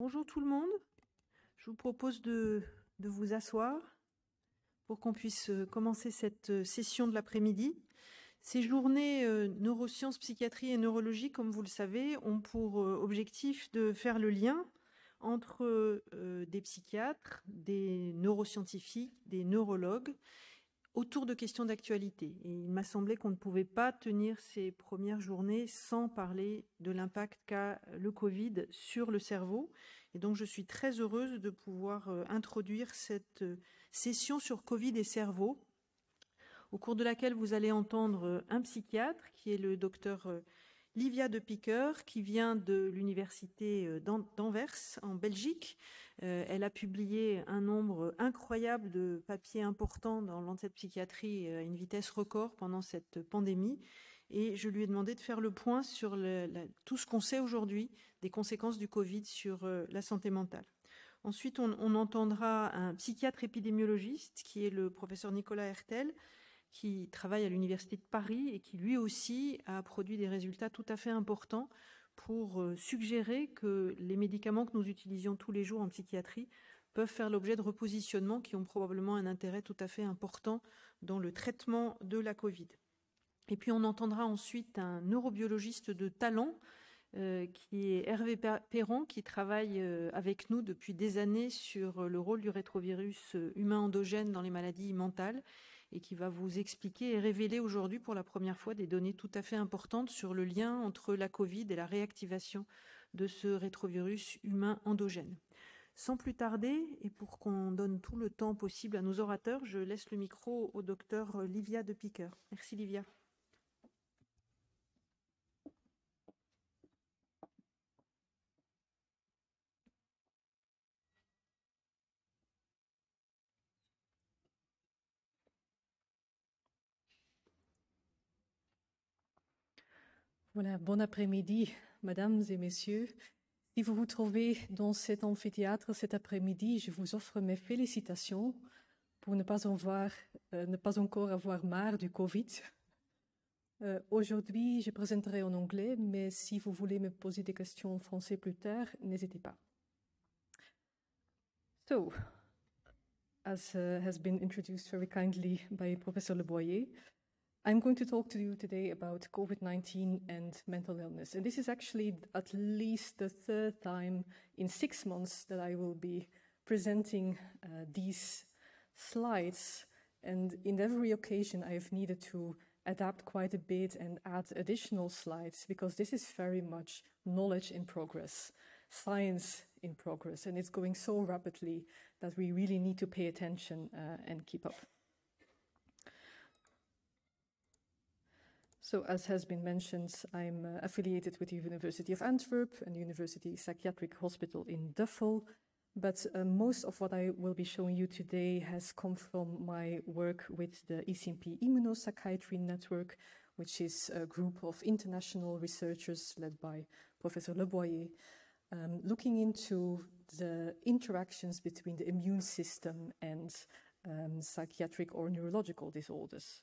Bonjour tout le monde, je vous propose de vous asseoir pour qu'on puisse commencer cette session de l'après-midi. Ces journées neurosciences, psychiatrie et neurologie, comme vous le savez, ont pour objectif de faire le lien entre des psychiatres, des neuroscientifiques, des neurologues, autour de questions d'actualité. Et il m'a semblé qu'on ne pouvait pas tenir ces premières journées sans parler de l'impact qu'a le Covid sur le cerveau. Et donc, je suis très heureuse de pouvoir introduire cette session sur Covid et cerveau, au cours de laquelle vous allez entendre un psychiatre qui est le docteur Livia De Picker, qui vient de l'université d'Anvers en Belgique. Elle a publié un nombre incroyable de papiers importants dans Lancet Psychiatrie à une vitesse record pendant cette pandémie. Et je lui ai demandé de faire le point sur tout ce qu'on sait aujourd'hui des conséquences du Covid sur la santé mentale. Ensuite, on entendra un psychiatre épidémiologiste qui est le professeur Nicolas Hertel, qui travaille à l'Université de Paris et qui lui aussi a produit des résultats tout à fait importants pour suggérer que les médicaments que nous utilisions tous les jours en psychiatrie peuvent faire l'objet de repositionnements qui ont probablement un intérêt tout à fait important dans le traitement de la Covid. Et puis on entendra ensuite un neurobiologiste de talent qui est Hervé Perron, qui travaille avec nous depuis des années sur le rôle du rétrovirus humain endogène dans les maladies mentales et qui va vous expliquer et révéler aujourd'hui pour la première fois des données tout à fait importantes sur le lien entre la Covid et la réactivation de ce rétrovirus humain endogène. Sans plus tarder, et pour qu'on donne tout le temps possible à nos orateurs, je laisse le micro au docteur Livia De Picker. Merci Livia. Voilà, bon après-midi, mesdames et messieurs. Si vous vous trouvez dans cet amphithéâtre cet après-midi, je vous offre mes félicitations pour ne pas encore avoir marre du Covid. Aujourd'hui, je présenterai en anglais, mais si vous voulez me poser des questions en français plus tard, n'hésitez pas. So, as has been introduced very kindly by Professor Le Boyer, I'm going to talk to you today about COVID-19 and mental illness. And this is actually at least the third time in 6 months that I will be presenting these slides. And in every occasion, I have needed to adapt quite a bit and add additional slides because this is very much knowledge in progress, science in progress, and it's going so rapidly that we really need to pay attention and keep up. So, as has been mentioned, I'm affiliated with the University of Antwerp and University Psychiatric Hospital in Duffel, but most of what I will be showing you today has come from my work with the ECMP Immunopsychiatry Network, which is a group of international researchers led by Professor Le Boyer, looking into the interactions between the immune system and psychiatric or neurological disorders.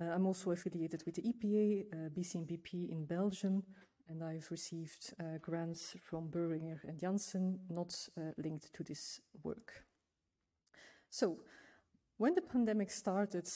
I'm also affiliated with the EPA, BCMBP in Belgium, and I've received grants from Boehringer and Janssen, not linked to this work. So, when the pandemic started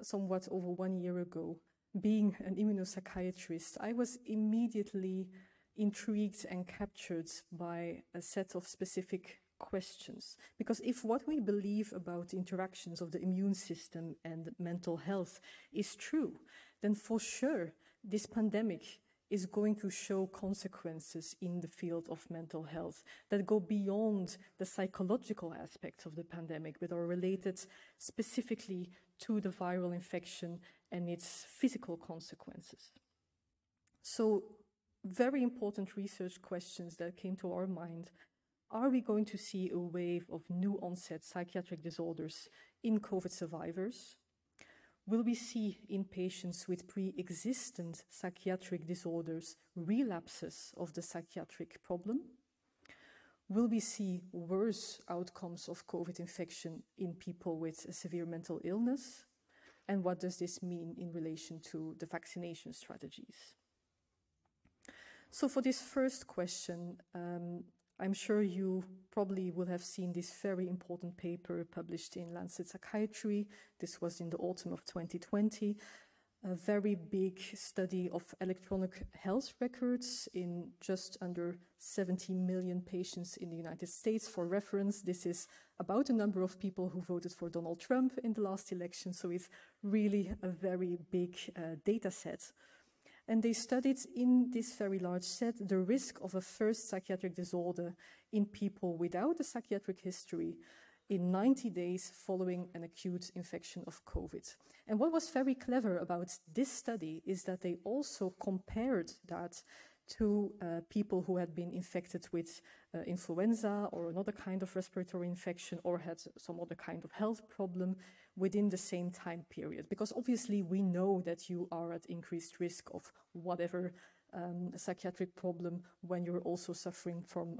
somewhat over 1 year ago, being an immunopsychiatrist, I was immediately intrigued and captured by a set of specific questions. Because if what we believe about the interactions of the immune system and mental health is true, then for sure this pandemic is going to show consequences in the field of mental health that go beyond the psychological aspects of the pandemic, but are related specifically to the viral infection and its physical consequences. So, very important research questions that came to our mind. Are we going to see a wave of new onset psychiatric disorders in COVID survivors? Will we see in patients with pre-existent psychiatric disorders relapses of the psychiatric problem? Will we see worse outcomes of COVID infection in people with a severe mental illness? And what does this mean in relation to the vaccination strategies? So for this first question, I'm sure you probably will have seen this very important paper published in Lancet Psychiatry. This was in the autumn of 2020. A very big study of electronic health records in just under 70 million patients in the United States. For reference, this is about the number of people who voted for Donald Trump in the last election, so it's really a very big data set. And they studied in this very large set the risk of a first psychiatric disorder in people without a psychiatric history in 90 days following an acute infection of COVID. And what was very clever about this study is that they also compared that to people who had been infected with influenza or another kind of respiratory infection or had some other kind of health problem within the same time period. Because obviously we know that you are at increased risk of whatever psychiatric problem when you're also suffering from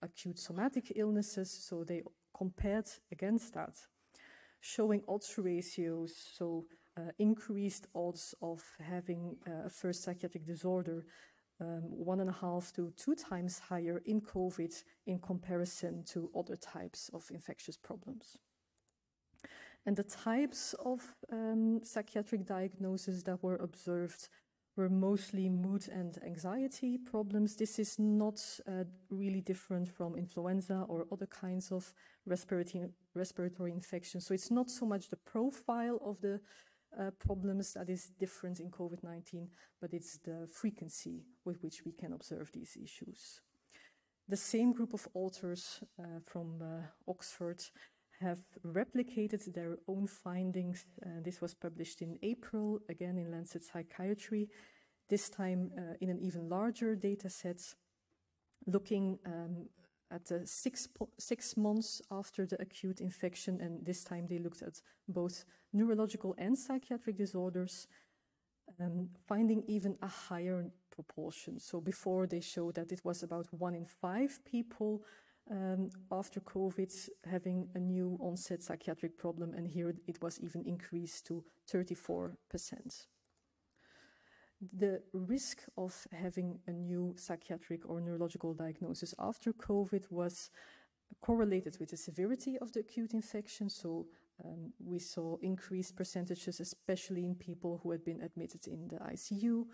acute somatic illnesses. So they compared against that, showing odds ratios, so increased odds of having a first psychiatric disorder 1.5 to 2 times higher in COVID in comparison to other types of infectious problems. And the types of psychiatric diagnoses that were observed were mostly mood and anxiety problems. This is not really different from influenza or other kinds of respiratory infections. So it's not so much the profile of the problems that is different in COVID-19, but it's the frequency with which we can observe these issues. The same group of authors from Oxford have replicated their own findings. This was published in April, again in Lancet Psychiatry, this time in an even larger data set, looking at 6 months after the acute infection, and this time they looked at both neurological and psychiatric disorders, finding even a higher proportion. So before they showed that it was about 1 in 5 people after COVID having a new onset psychiatric problem, and here it was even increased to 34%. The risk of having a new psychiatric or neurological diagnosis after COVID was correlated with the severity of the acute infection. So we saw increased percentages, especially in people who had been admitted in the ICU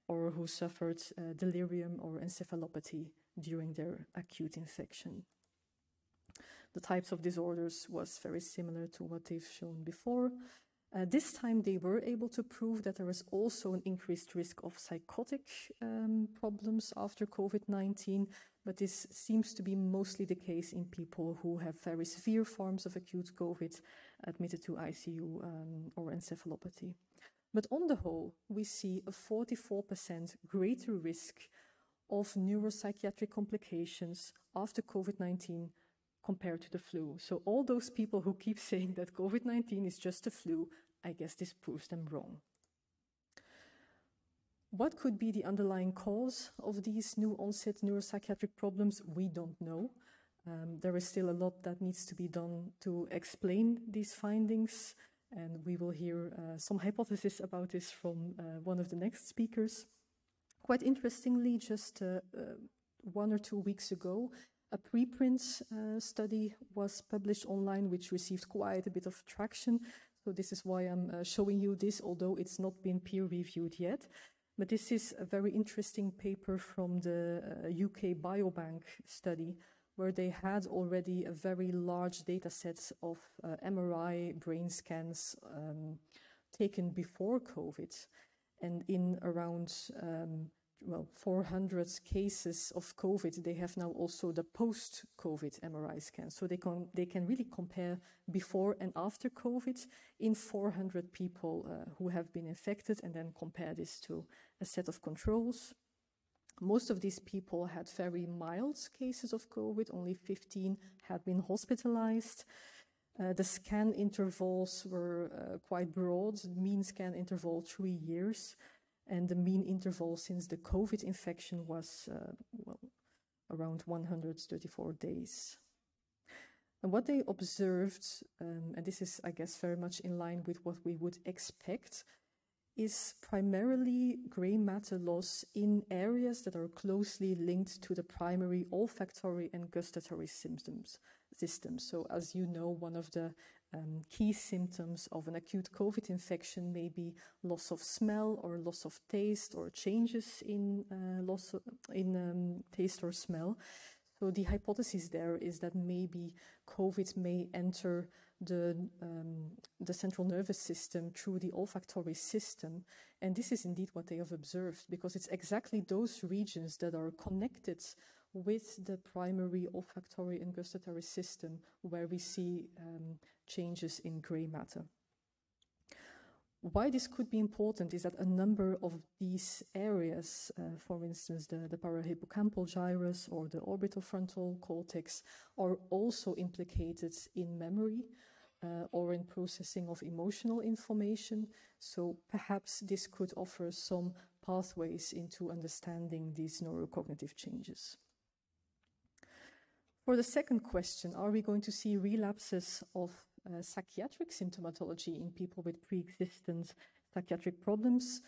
or who suffered delirium or encephalopathy during their acute infection. The types of disorders was very similar to what they've shown before. This time they were able to prove that there was also an increased risk of psychotic problems after COVID-19, but this seems to be mostly the case in people who have very severe forms of acute COVID admitted to ICU or encephalopathy. But on the whole, we see a 44% greater risk of neuropsychiatric complications after COVID-19 compared to the flu. So all those people who keep saying that COVID-19 is just a flu, I guess this proves them wrong. What could be the underlying cause of these new onset neuropsychiatric problems? We don't know. There is still a lot that needs to be done to explain these findings, and we will hear some hypotheses about this from one of the next speakers. Quite interestingly, just 1 or 2 weeks ago, a preprint study was published online, which received quite a bit of traction. So this is why I'm showing you this, although it's not been peer-reviewed yet. But this is a very interesting paper from the UK Biobank study, where they had already a very large data set of MRI brain scans taken before COVID. And in around 400 cases of COVID, they have now also the post-COVID MRI scan. So they can really compare before and after COVID in 400 people who have been infected, and then compare this to a set of controls. Most of these people had very mild cases of COVID. Only 15 had been hospitalized. The scan intervals were quite broad. Mean scan interval 3 years. And the mean interval since the COVID infection was around 134 days. And what they observed, and this is, I guess, very much in line with what we would expect, is primarily gray matter loss in areas that are closely linked to the primary olfactory and gustatory systems. So as you know, one of the key symptoms of an acute COVID infection may be loss of smell or loss of taste or changes in taste or smell. So the hypothesis there is that maybe COVID may enter the central nervous system through the olfactory system. And this is indeed what they have observed, because it's exactly those regions that are connected with the primary olfactory and gustatory system where we see changes in gray matter. Why this could be important is that a number of these areas, for instance, the parahippocampal gyrus or the orbitofrontal cortex, are also implicated in memory or in processing of emotional information. So perhaps this could offer some pathways into understanding these neurocognitive changes. For the second question, are we going to see relapses of psychiatric symptomatology in people with pre-existent psychiatric problems?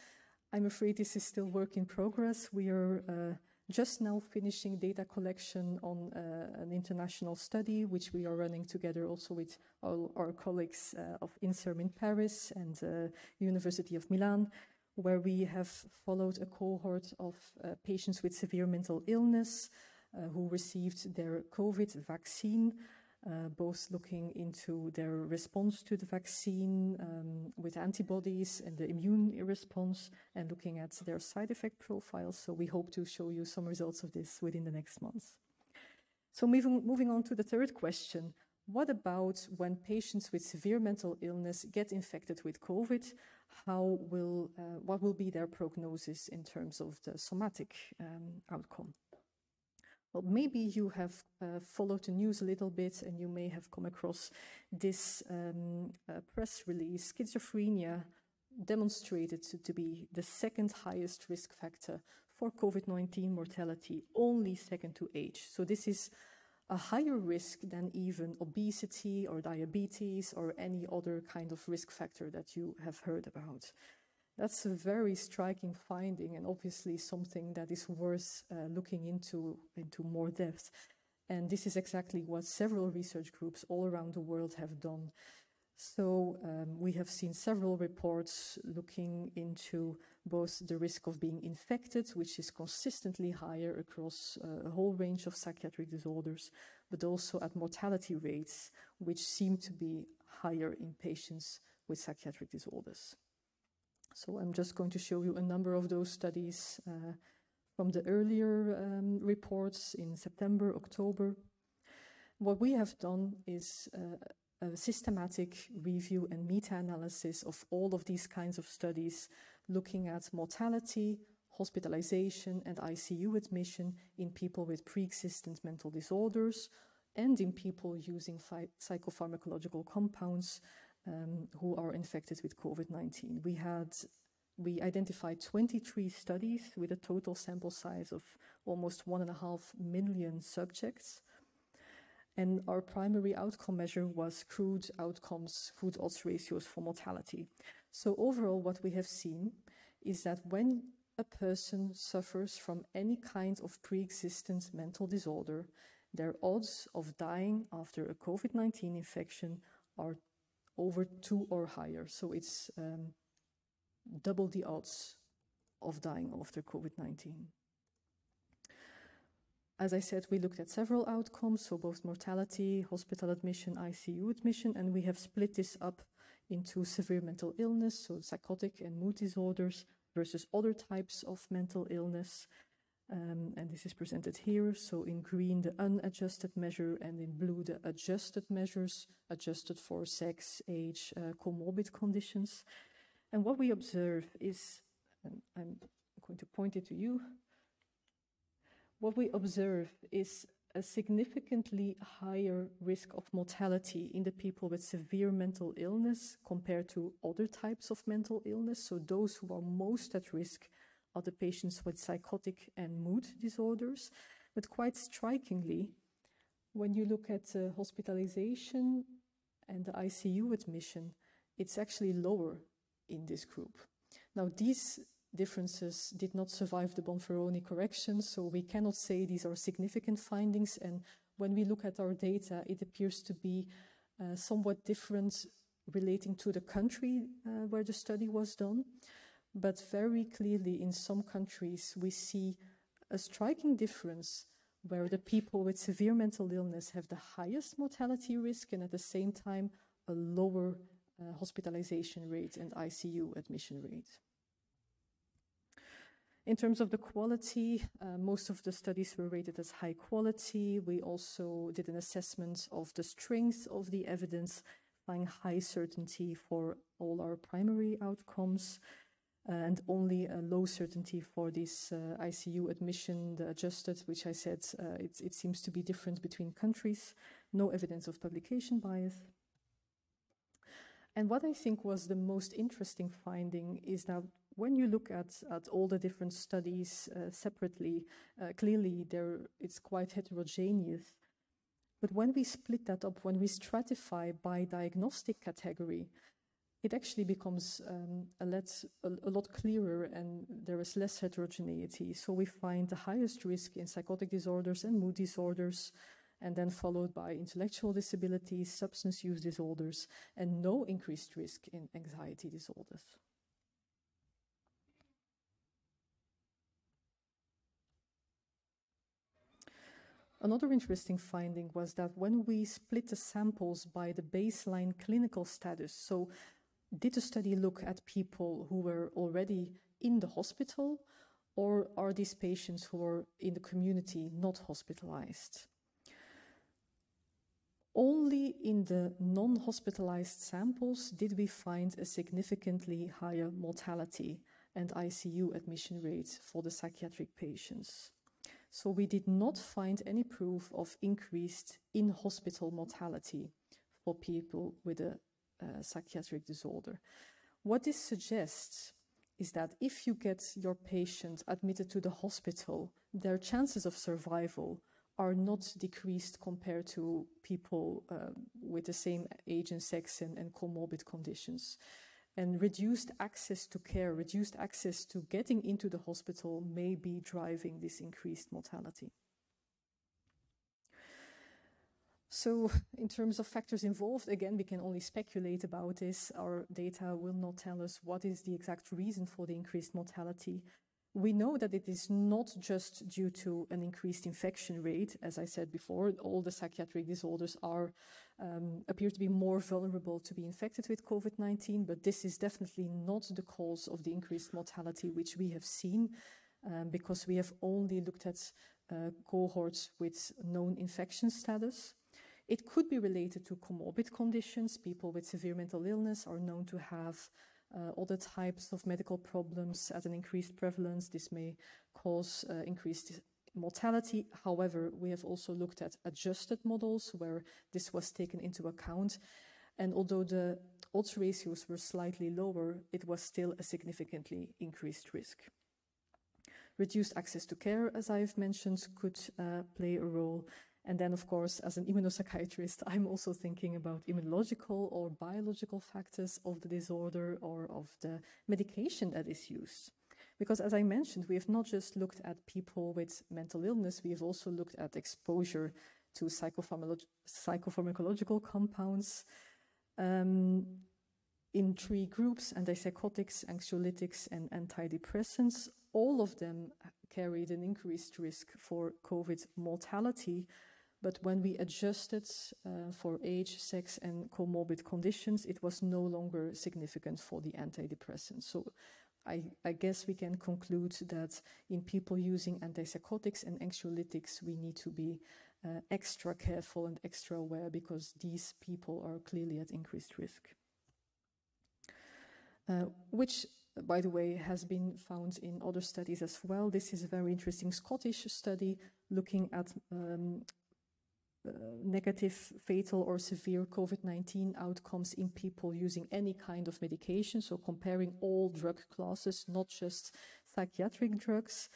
I'm afraid this is still work in progress. We are just now finishing data collection on an international study, which we are running together also with our colleagues of INSERM in Paris and University of Milan, where we have followed a cohort of patients with severe mental illness who received their COVID vaccine, both looking into their response to the vaccine with antibodies and the immune response, and looking at their side effect profiles. So we hope to show you some results of this within the next months. So moving on to the third question, what about when patients with severe mental illness get infected with COVID? What will be their prognosis in terms of the somatic outcome? Well, maybe you have followed the news a little bit and you may have come across this press release. Schizophrenia demonstrated to be the second highest risk factor for COVID-19 mortality, only second to age. So this is a higher risk than even obesity or diabetes or any other kind of risk factor that you have heard about. That's a very striking finding, and obviously something that is worth looking into more depth. And this is exactly what several research groups all around the world have done. So we have seen several reports looking into both the risk of being infected, which is consistently higher across a whole range of psychiatric disorders, but also at mortality rates, which seem to be higher in patients with psychiatric disorders. So I'm just going to show you a number of those studies from the earlier reports in September, October. What we have done is a systematic review and meta-analysis of all of these kinds of studies, looking at mortality, hospitalization, and ICU admission in people with pre-existent mental disorders and in people using psychopharmacological compounds who are infected with COVID-19. We identified 23 studies with a total sample size of almost 1.5 million subjects. And our primary outcome measure was crude outcomes, crude odds ratios for mortality. So overall, what we have seen is that when a person suffers from any kind of pre-existent mental disorder, their odds of dying after a COVID-19 infection are over 2 or higher. So it's double the odds of dying after COVID-19. As I said, we looked at several outcomes, so both mortality, hospital admission, ICU admission, and we have split this up into severe mental illness, so psychotic and mood disorders, versus other types of mental illness. And this is presented here. So in green, the unadjusted measure, and in blue, the adjusted measures, adjusted for sex, age, comorbid conditions. And what we observe is, and I'm going to point it to you, what we observe is a significantly higher risk of mortality in the people with severe mental illness compared to other types of mental illness. So those who are most at risk are the patients with psychotic and mood disorders. But quite strikingly, when you look at hospitalization and the ICU admission, it's actually lower in this group. Now, these differences did not survive the Bonferroni correction, so we cannot say these are significant findings. And when we look at our data, it appears to be somewhat different relating to the country where the study was done. But very clearly, in some countries, we see a striking difference where the people with severe mental illness have the highest mortality risk and at the same time a lower hospitalization rate and ICU admission rate. In terms of the quality, most of the studies were rated as high quality. We also did an assessment of the strength of the evidence, finding high certainty for all our primary outcomes, and only a low certainty for this ICU admission, the adjusted, which I said it seems to be different between countries. No evidence of publication bias. And what I think was the most interesting finding is that when you look at all the different studies separately, clearly it's quite heterogeneous. But when we split that up, when we stratify by diagnostic category, it actually becomes a lot clearer and there is less heterogeneity. So we find the highest risk in psychotic disorders and mood disorders, and then followed by intellectual disabilities, substance use disorders, and no increased risk in anxiety disorders. Another interesting finding was that when we split the samples by the baseline clinical status, so did the study look at people who were already in the hospital, or are these patients who are in the community not hospitalized? Only in the non-hospitalized samples did we find a significantly higher mortality and ICU admission rates for the psychiatric patients. So we did not find any proof of increased in-hospital mortality for people with a psychiatric disorder. What this suggests is that if you get your patient admitted to the hospital, their chances of survival are not decreased compared to people with the same age and sex and comorbid conditions. And reduced access to care, reduced access to getting into the hospital may be driving this increased mortality. So in terms of factors involved, again, we can only speculate about this. Our data will not tell us what is the exact reason for the increased mortality. We know that it is not just due to an increased infection rate. As I said before, all the psychiatric disorders appear to be more vulnerable to be infected with COVID-19, but this is definitely not the cause of the increased mortality which we have seen, because we have only looked at cohorts with known infection status. It could be related to comorbid conditions. People with severe mental illness are known to have other types of medical problems at an increased prevalence. This may cause increased mortality. However, we have also looked at adjusted models where this was taken into account. And although the odds ratios were slightly lower, it was still a significantly increased risk. Reduced access to care, as I've mentioned, could play a role. And then, of course, as an immunopsychiatrist, I'm also thinking about immunological or biological factors of the disorder or of the medication that is used. Because as I mentioned, we have not just looked at people with mental illness, we have also looked at exposure to psychopharmacological compounds in 3 groups: antipsychotics, anxiolytics, and antidepressants. All of them carried an increased risk for COVID mortality. But when we adjusted for age, sex, and comorbid conditions, it was no longer significant for the antidepressants. So I guess we can conclude that in people using antipsychotics and anxiolytics, we need to be extra careful and extra aware because these people are clearly at increased risk. Which, by the way, has been found in other studies as well. This is a very interesting Scottish study looking at negative, fatal, or severe COVID-19 outcomes in people using any kind of medication, so comparing all drug classes, not just psychiatric drugs.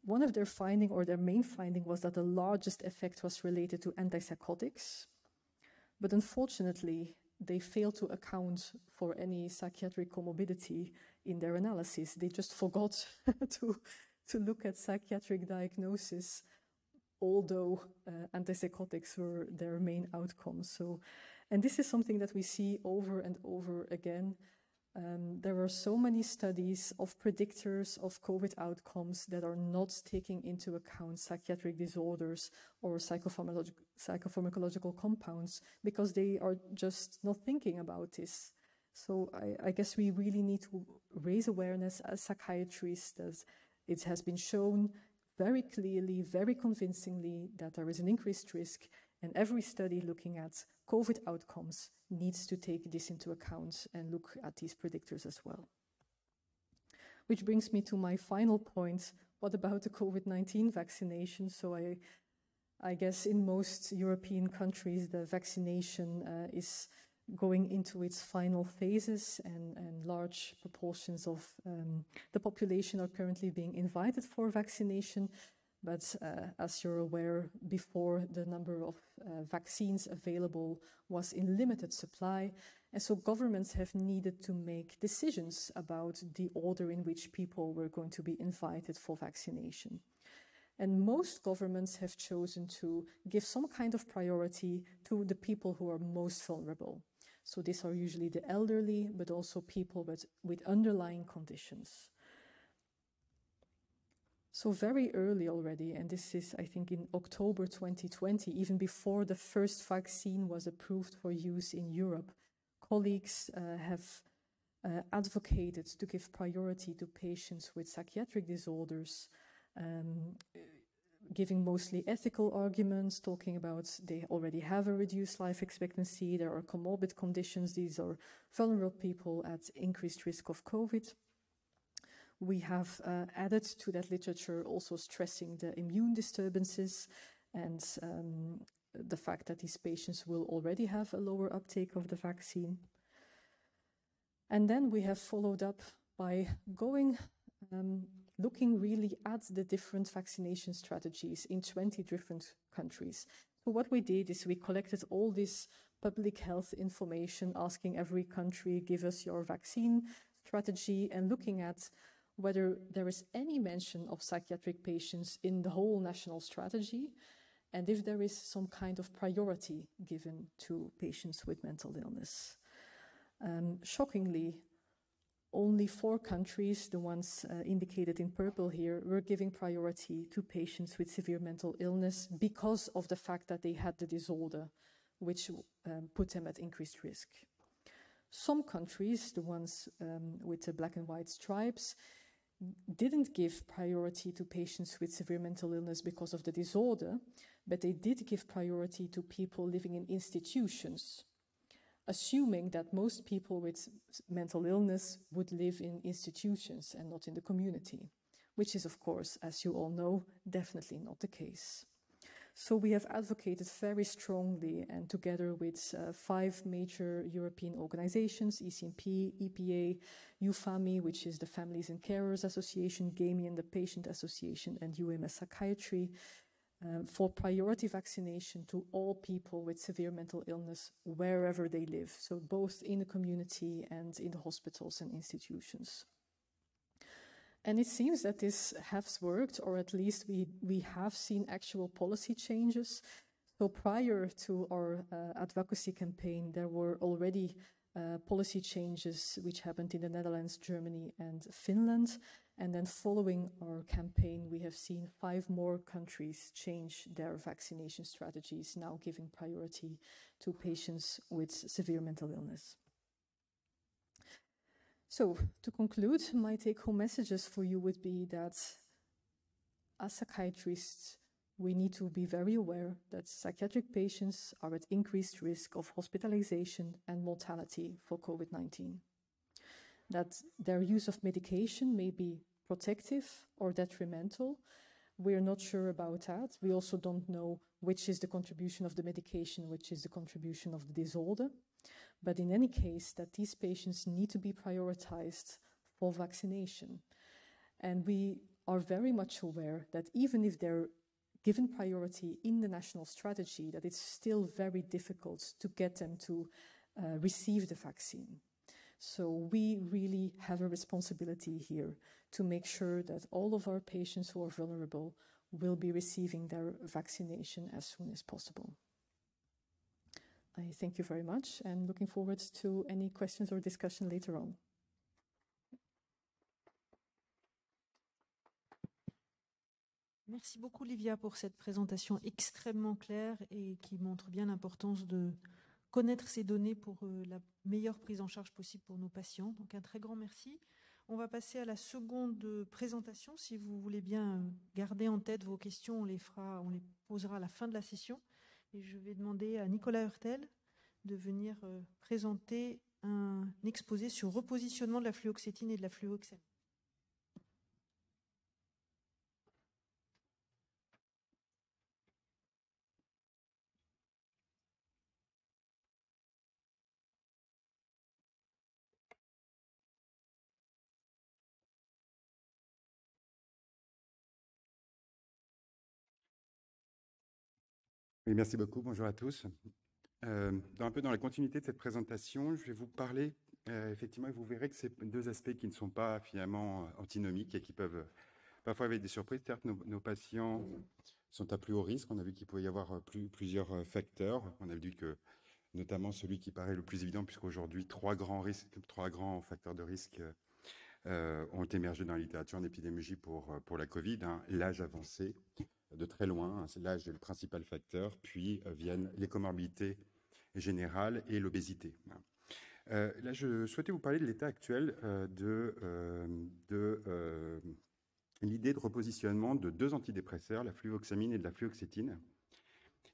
One of their finding, or their main finding, was that the largest effect was related to antipsychotics. But unfortunately, they fail to account for any psychiatric comorbidity in their analysis. They just forgot to look at psychiatric diagnosis, although antipsychotics were their main outcome. So, and this is something that we see over and over again. There are so many studies of predictors of COVID outcomes that are not taking into account psychiatric disorders or psychopharmacological compounds because they are just not thinking about this. So I guess we really need to raise awareness as psychiatrists that it has been shown very clearly, very convincingly that there is an increased risk, and every study looking at COVID outcomes needs to take this into account and look at these predictors as well. Which brings me to my final point. What about the COVID-19 vaccination? So I guess in most European countries, the vaccination is going into its final phases, and large proportions of the population are currently being invited for vaccination. But as you're aware, before, the number of vaccines available was in limited supply. And so governments have needed to make decisions about the order in which people were going to be invited for vaccination. And most governments have chosen to give some kind of priority to the people who are most vulnerable. So these are usually the elderly, but also people with underlying conditions. So very early already, and this is, I think, in October 2020, even before the first vaccine was approved for use in Europe, colleagues have advocated to give priority to patients with psychiatric disorders, giving mostly ethical arguments, talking about they already have a reduced life expectancy, there are comorbid conditions, these are vulnerable people at increased risk of COVID. We have added to that literature also stressing the immune disturbances and the fact that these patients will already have a lower uptake of the vaccine. And then we have followed up by going, looking really at the different vaccination strategies in 20 different countries. So what we did is we collected all this public health information, asking every country, give us your vaccine strategy, and looking at whether there is any mention of psychiatric patients in the whole national strategy, and if there is some kind of priority given to patients with mental illness. Shockingly, only 4 countries, the ones indicated in purple here, were giving priority to patients with severe mental illness because of the fact that they had the disorder, which put them at increased risk. Some countries, the ones with the black and white stripes, didn't give priority to patients with severe mental illness because of the disorder, but they did give priority to people living in institutions, assuming that most people with mental illness would live in institutions and not in the community, which is, of course, as you all know, definitely not the case. So we have advocated very strongly, and together with 5 major European organizations, ECMP, EPA, EUFAMI, which is the Families and Carers Association, GAMIAN, the Patient Association, and UMS Psychiatry, for priority vaccination to all people with severe mental illness wherever they live, so both in the community and in the hospitals and institutions. And it seems that this has worked, or at least we have seen actual policy changes. So prior to our advocacy campaign, there were already policy changes which happened in the Netherlands, Germany, and Finland. And then following our campaign, we have seen 5 more countries change their vaccination strategies, now giving priority to patients with severe mental illness. So, to conclude, my take-home messages for you would be that as psychiatrists, we need to be very aware that psychiatric patients are at increased risk of hospitalization and mortality for COVID-19. That their use of medication may be protective or detrimental. We're not sure about that. We also don't know which is the contribution of the medication, which is the contribution of the disorder. But in any case, that these patients need to be prioritized for vaccination. And we are very much aware that even if they're given priority in the national strategy, that it's still very difficult to get them to receive the vaccine. So we really have a responsibility here to make sure that all of our patients who are vulnerable will be receiving their vaccination as soon as possible. I thank you very much and looking forward to any questions or discussion later on. Merci beaucoup, Livia, pour cette présentation extrêmement claire et qui montre bien l'importance de connaître ces données pour la meilleure prise en charge possible pour nos patients. Donc, un très grand merci. On va passer à la seconde présentation. Si vous voulez bien garder en tête vos questions, on les posera à la fin de la session. Et je vais demander à Nicolas Hurtel de venir présenter un exposé sur repositionnement de la fluoxétine et de la fluoxamine. Oui, merci beaucoup. Bonjour à tous. Un peu dans la continuité de cette présentation, je vais vous parler, effectivement, et vous verrez que c'est deux aspects qui ne sont pas finalement antinomiques et qui peuvent parfois avec des surprises. Certes, nos patients sont à plus haut risque. On a vu qu'il pouvait y avoir plusieurs facteurs. On a vu que notamment celui qui paraît le plus évident, puisqu'aujourd'hui, trois grands facteurs de risque ont émergé dans la littérature en épidémiologie pour la Covid. L'âge avancé, de très loin, l'âge est le principal facteur, puis viennent les comorbidités générales et l'obésité. Là, je souhaitais vous parler de l'état actuel de l'idée de repositionnement de deux antidépresseurs, la fluvoxamine et de la fluoxétine,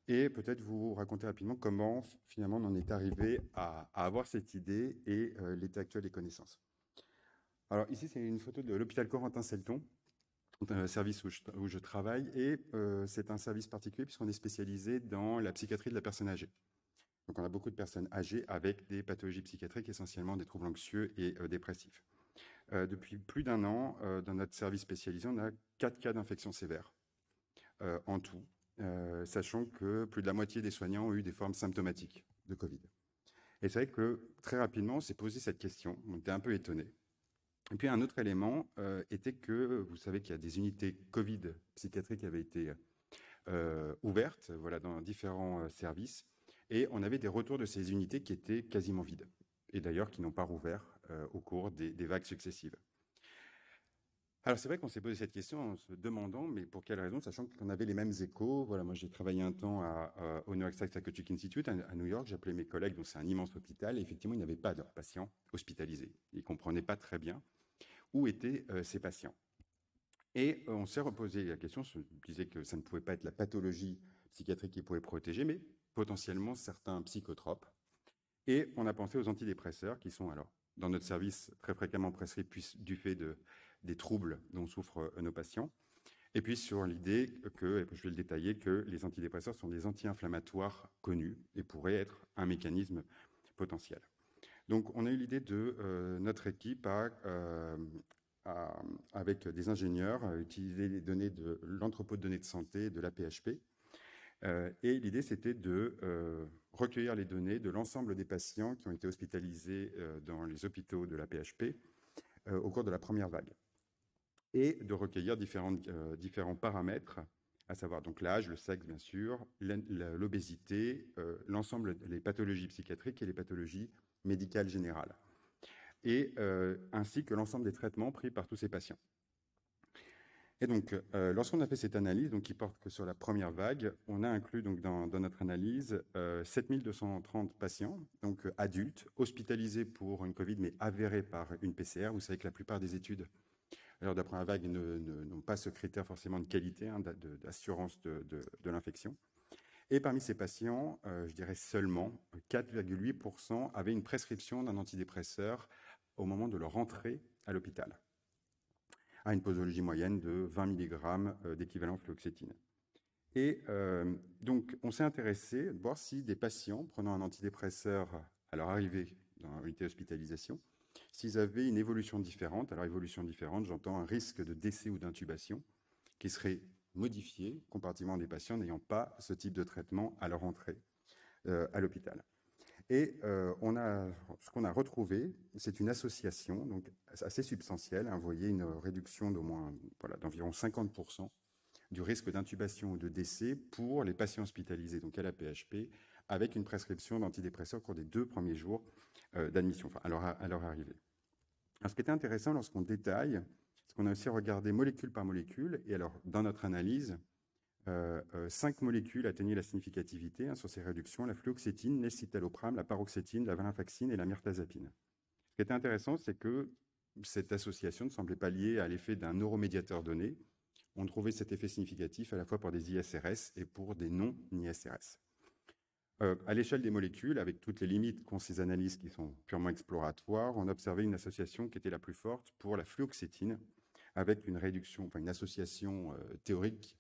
et peut-être vous raconter rapidement comment finalement on en est arrivé à avoir cette idée et l'état actuel des connaissances. Alors ici, c'est une photo de l'hôpital Corentin-Selton, un service où je travaille, et c'est un service particulier puisqu'on est spécialisé dans la psychiatrie de la personne âgée. Donc on a beaucoup de personnes âgées avec des pathologies psychiatriques, essentiellement des troubles anxieux et dépressifs. Depuis plus d'un an, dans notre service spécialisé, on a 4 cas d'infection sévère en tout, sachant que plus de la moitié des soignants ont eu des formes symptomatiques de Covid. Et c'est vrai que très rapidement, on s'est posé cette question, on était un peu étonnés. Et puis un autre élément était que, vous savez qu'il y a des unités Covid psychiatriques qui avaient été ouvertes, voilà, dans différents services, et on avait des retours de ces unités qui étaient quasiment vides, et d'ailleurs qui n'ont pas rouvert au cours des vagues successives. Alors c'est vrai qu'on s'est posé cette question en se demandant, mais pour quelle raison, sachant qu'on avait les mêmes échos. Voilà, moi j'ai travaillé un temps au Neuroscience Psychiatric Institute à New York, j'appelais mes collègues, donc c'est un immense hôpital, et effectivement ils n'avaient pas de patients hospitalisés, ils ne comprenaient pas très bien où étaient ces patients. Et on s'est reposé la question, on disait que ça ne pouvait pas être la pathologie psychiatrique qui pouvait protéger, mais potentiellement certains psychotropes. Et on a pensé aux antidépresseurs qui sont alors dans notre service très fréquemment prescrits du fait des troubles dont souffrent nos patients. Et puis sur l'idée que, et je vais le détailler, que les antidépresseurs sont des anti-inflammatoires connus et pourraient être un mécanisme potentiel. Donc on a eu l'idée de notre équipe avec des ingénieurs, utiliser les données de l'entrepôt de données de santé de la PHP. Et l'idée, c'était de recueillir les données de l'ensemble des patients qui ont été hospitalisés dans les hôpitaux de la PHP au cours de la première vague. Et de recueillir différents paramètres, à savoir donc l'âge, le sexe, bien sûr, l'obésité, l'ensemble des pathologies psychiatriques et les pathologies médicales générales, et ainsi que l'ensemble des traitements pris par tous ces patients. Et donc, lorsqu'on a fait cette analyse, donc, qui porte que sur la première vague, on a inclus donc, dans notre analyse 7230 patients, donc adultes, hospitalisés pour une Covid, mais avérés par une PCR. Vous savez que la plupart des études, lors de la première vague, n'ont pas ce critère forcément de qualité, d'assurance de l'infection. Et parmi ces patients, je dirais seulement 4,8% avaient une prescription d'un antidépresseur au moment de leur entrée à l'hôpital, à une posologie moyenne de 20 mg d'équivalent fluoxétine. Et donc, on s'est intéressé de voir si des patients prenant un antidépresseur à leur arrivée dans l'unité d'hospitalisation, s'ils avaient une évolution différente. Alors, évolution différente, j'entends un risque de décès ou d'intubation qui serait modifié comparativement des patients n'ayant pas ce type de traitement à leur entrée à l'hôpital. Et ce qu'on a retrouvé, c'est une association donc assez substantielle. Vous voyez une réduction d'environ 50% du risque d'intubation ou de décès pour les patients hospitalisés donc à la PHP, avec une prescription d'antidépresseurs au cours des 2 premiers jours d'admission, à leur arrivée. Alors, ce qui était intéressant lorsqu'on détaille, c'est qu'on a aussi regardé molécule par molécule, et alors dans notre analyse, 5 molécules atteignaient la significativité sur ces réductions: la fluoxétine, l'escitalopram, la paroxétine, la venlafaxine et la mirtazapine. Ce qui était intéressant, c'est que cette association ne semblait pas liée à l'effet d'un neuromédiateur donné. On trouvait cet effet significatif à la fois pour des ISRS et pour des non-ISRS. À l'échelle des molécules, avec toutes les limites qu'ont ces analyses qui sont purement exploratoires, on observait une association qui était la plus forte pour la fluoxétine, avec une réduction, une association théorique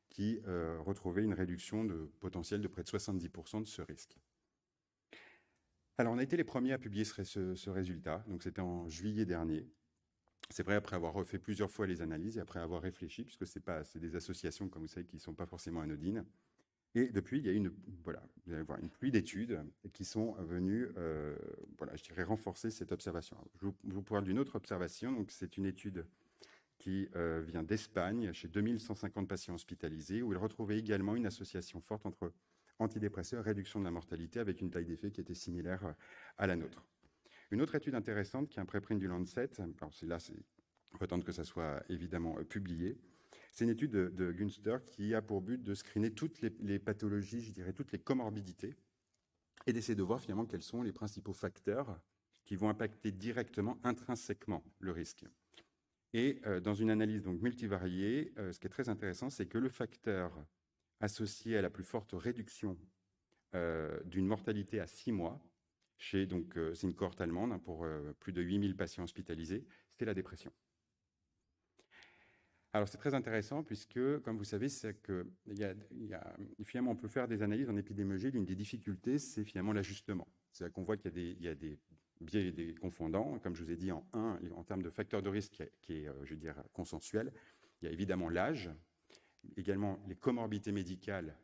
qui retrouvait une réduction potentielle de près de 70% de ce risque. Alors, on a été les premiers à publier ce résultat, donc c'était en juillet dernier. C'est vrai, après avoir refait plusieurs fois les analyses et après avoir réfléchi, puisque c'est des associations, comme vous savez, qui ne sont pas forcément anodines. Et depuis, il y a vous allez voir, une pluie d'études qui sont venues, je dirais, renforcer cette observation. Je vous parle d'une autre observation. Donc, c'est une étude qui vient d'Espagne, chez 2150 patients hospitalisés, où ils retrouvaient également une association forte entre antidépresseurs et réduction de la mortalité, avec une taille d'effet qui était similaire à la nôtre. Une autre étude intéressante, qui est un préprint du Lancet, alors on va attendre que ça soit évidemment publié, c'est une étude de Günster qui a pour but de screener toutes les pathologies, je dirais toutes les comorbidités, et d'essayer de voir finalement quels sont les principaux facteurs qui vont impacter directement, intrinsèquement, le risque. Et dans une analyse donc multivariée, ce qui est très intéressant, c'est que le facteur associé à la plus forte réduction d'une mortalité à 6 mois, c'est une cohorte allemande pour plus de 8000 patients hospitalisés, c'est la dépression. Alors, c'est très intéressant puisque, comme vous savez, c'est que finalement, on peut faire des analyses en épidémiologie. L'une des difficultés, c'est finalement l'ajustement. C'est-à-dire qu'on voit qu'il y a des biais et des confondants. Comme je vous ai dit, en termes de facteurs de risque qui est, je veux dire, consensuel, il y a évidemment l'âge, également les comorbidités médicales,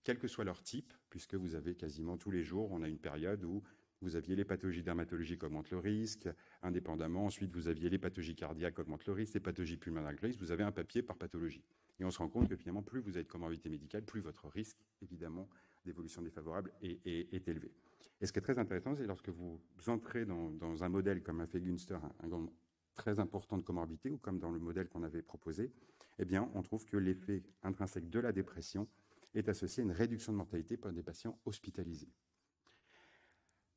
quel que soit leur type, puisque vous avez quasiment tous les jours, on a une période où vous aviez les pathologies dermatologiques qui augmentent le risque, indépendamment. Ensuite, vous aviez les pathologies cardiaques qui augmentent le risque, les pathologies pulmonaires qui augmentent le risque. Vous avez un papier par pathologie. Et on se rend compte que finalement, plus vous avez de comorbidité médicale, plus votre risque, évidemment, d'évolution défavorable est élevé. Et ce qui est très intéressant, c'est lorsque vous entrez dans un modèle comme a fait Günster, un grand très important de comorbidité, ou comme dans le modèle qu'on avait proposé, eh bien, on trouve que l'effet intrinsèque de la dépression est associé à une réduction de mortalité par des patients hospitalisés.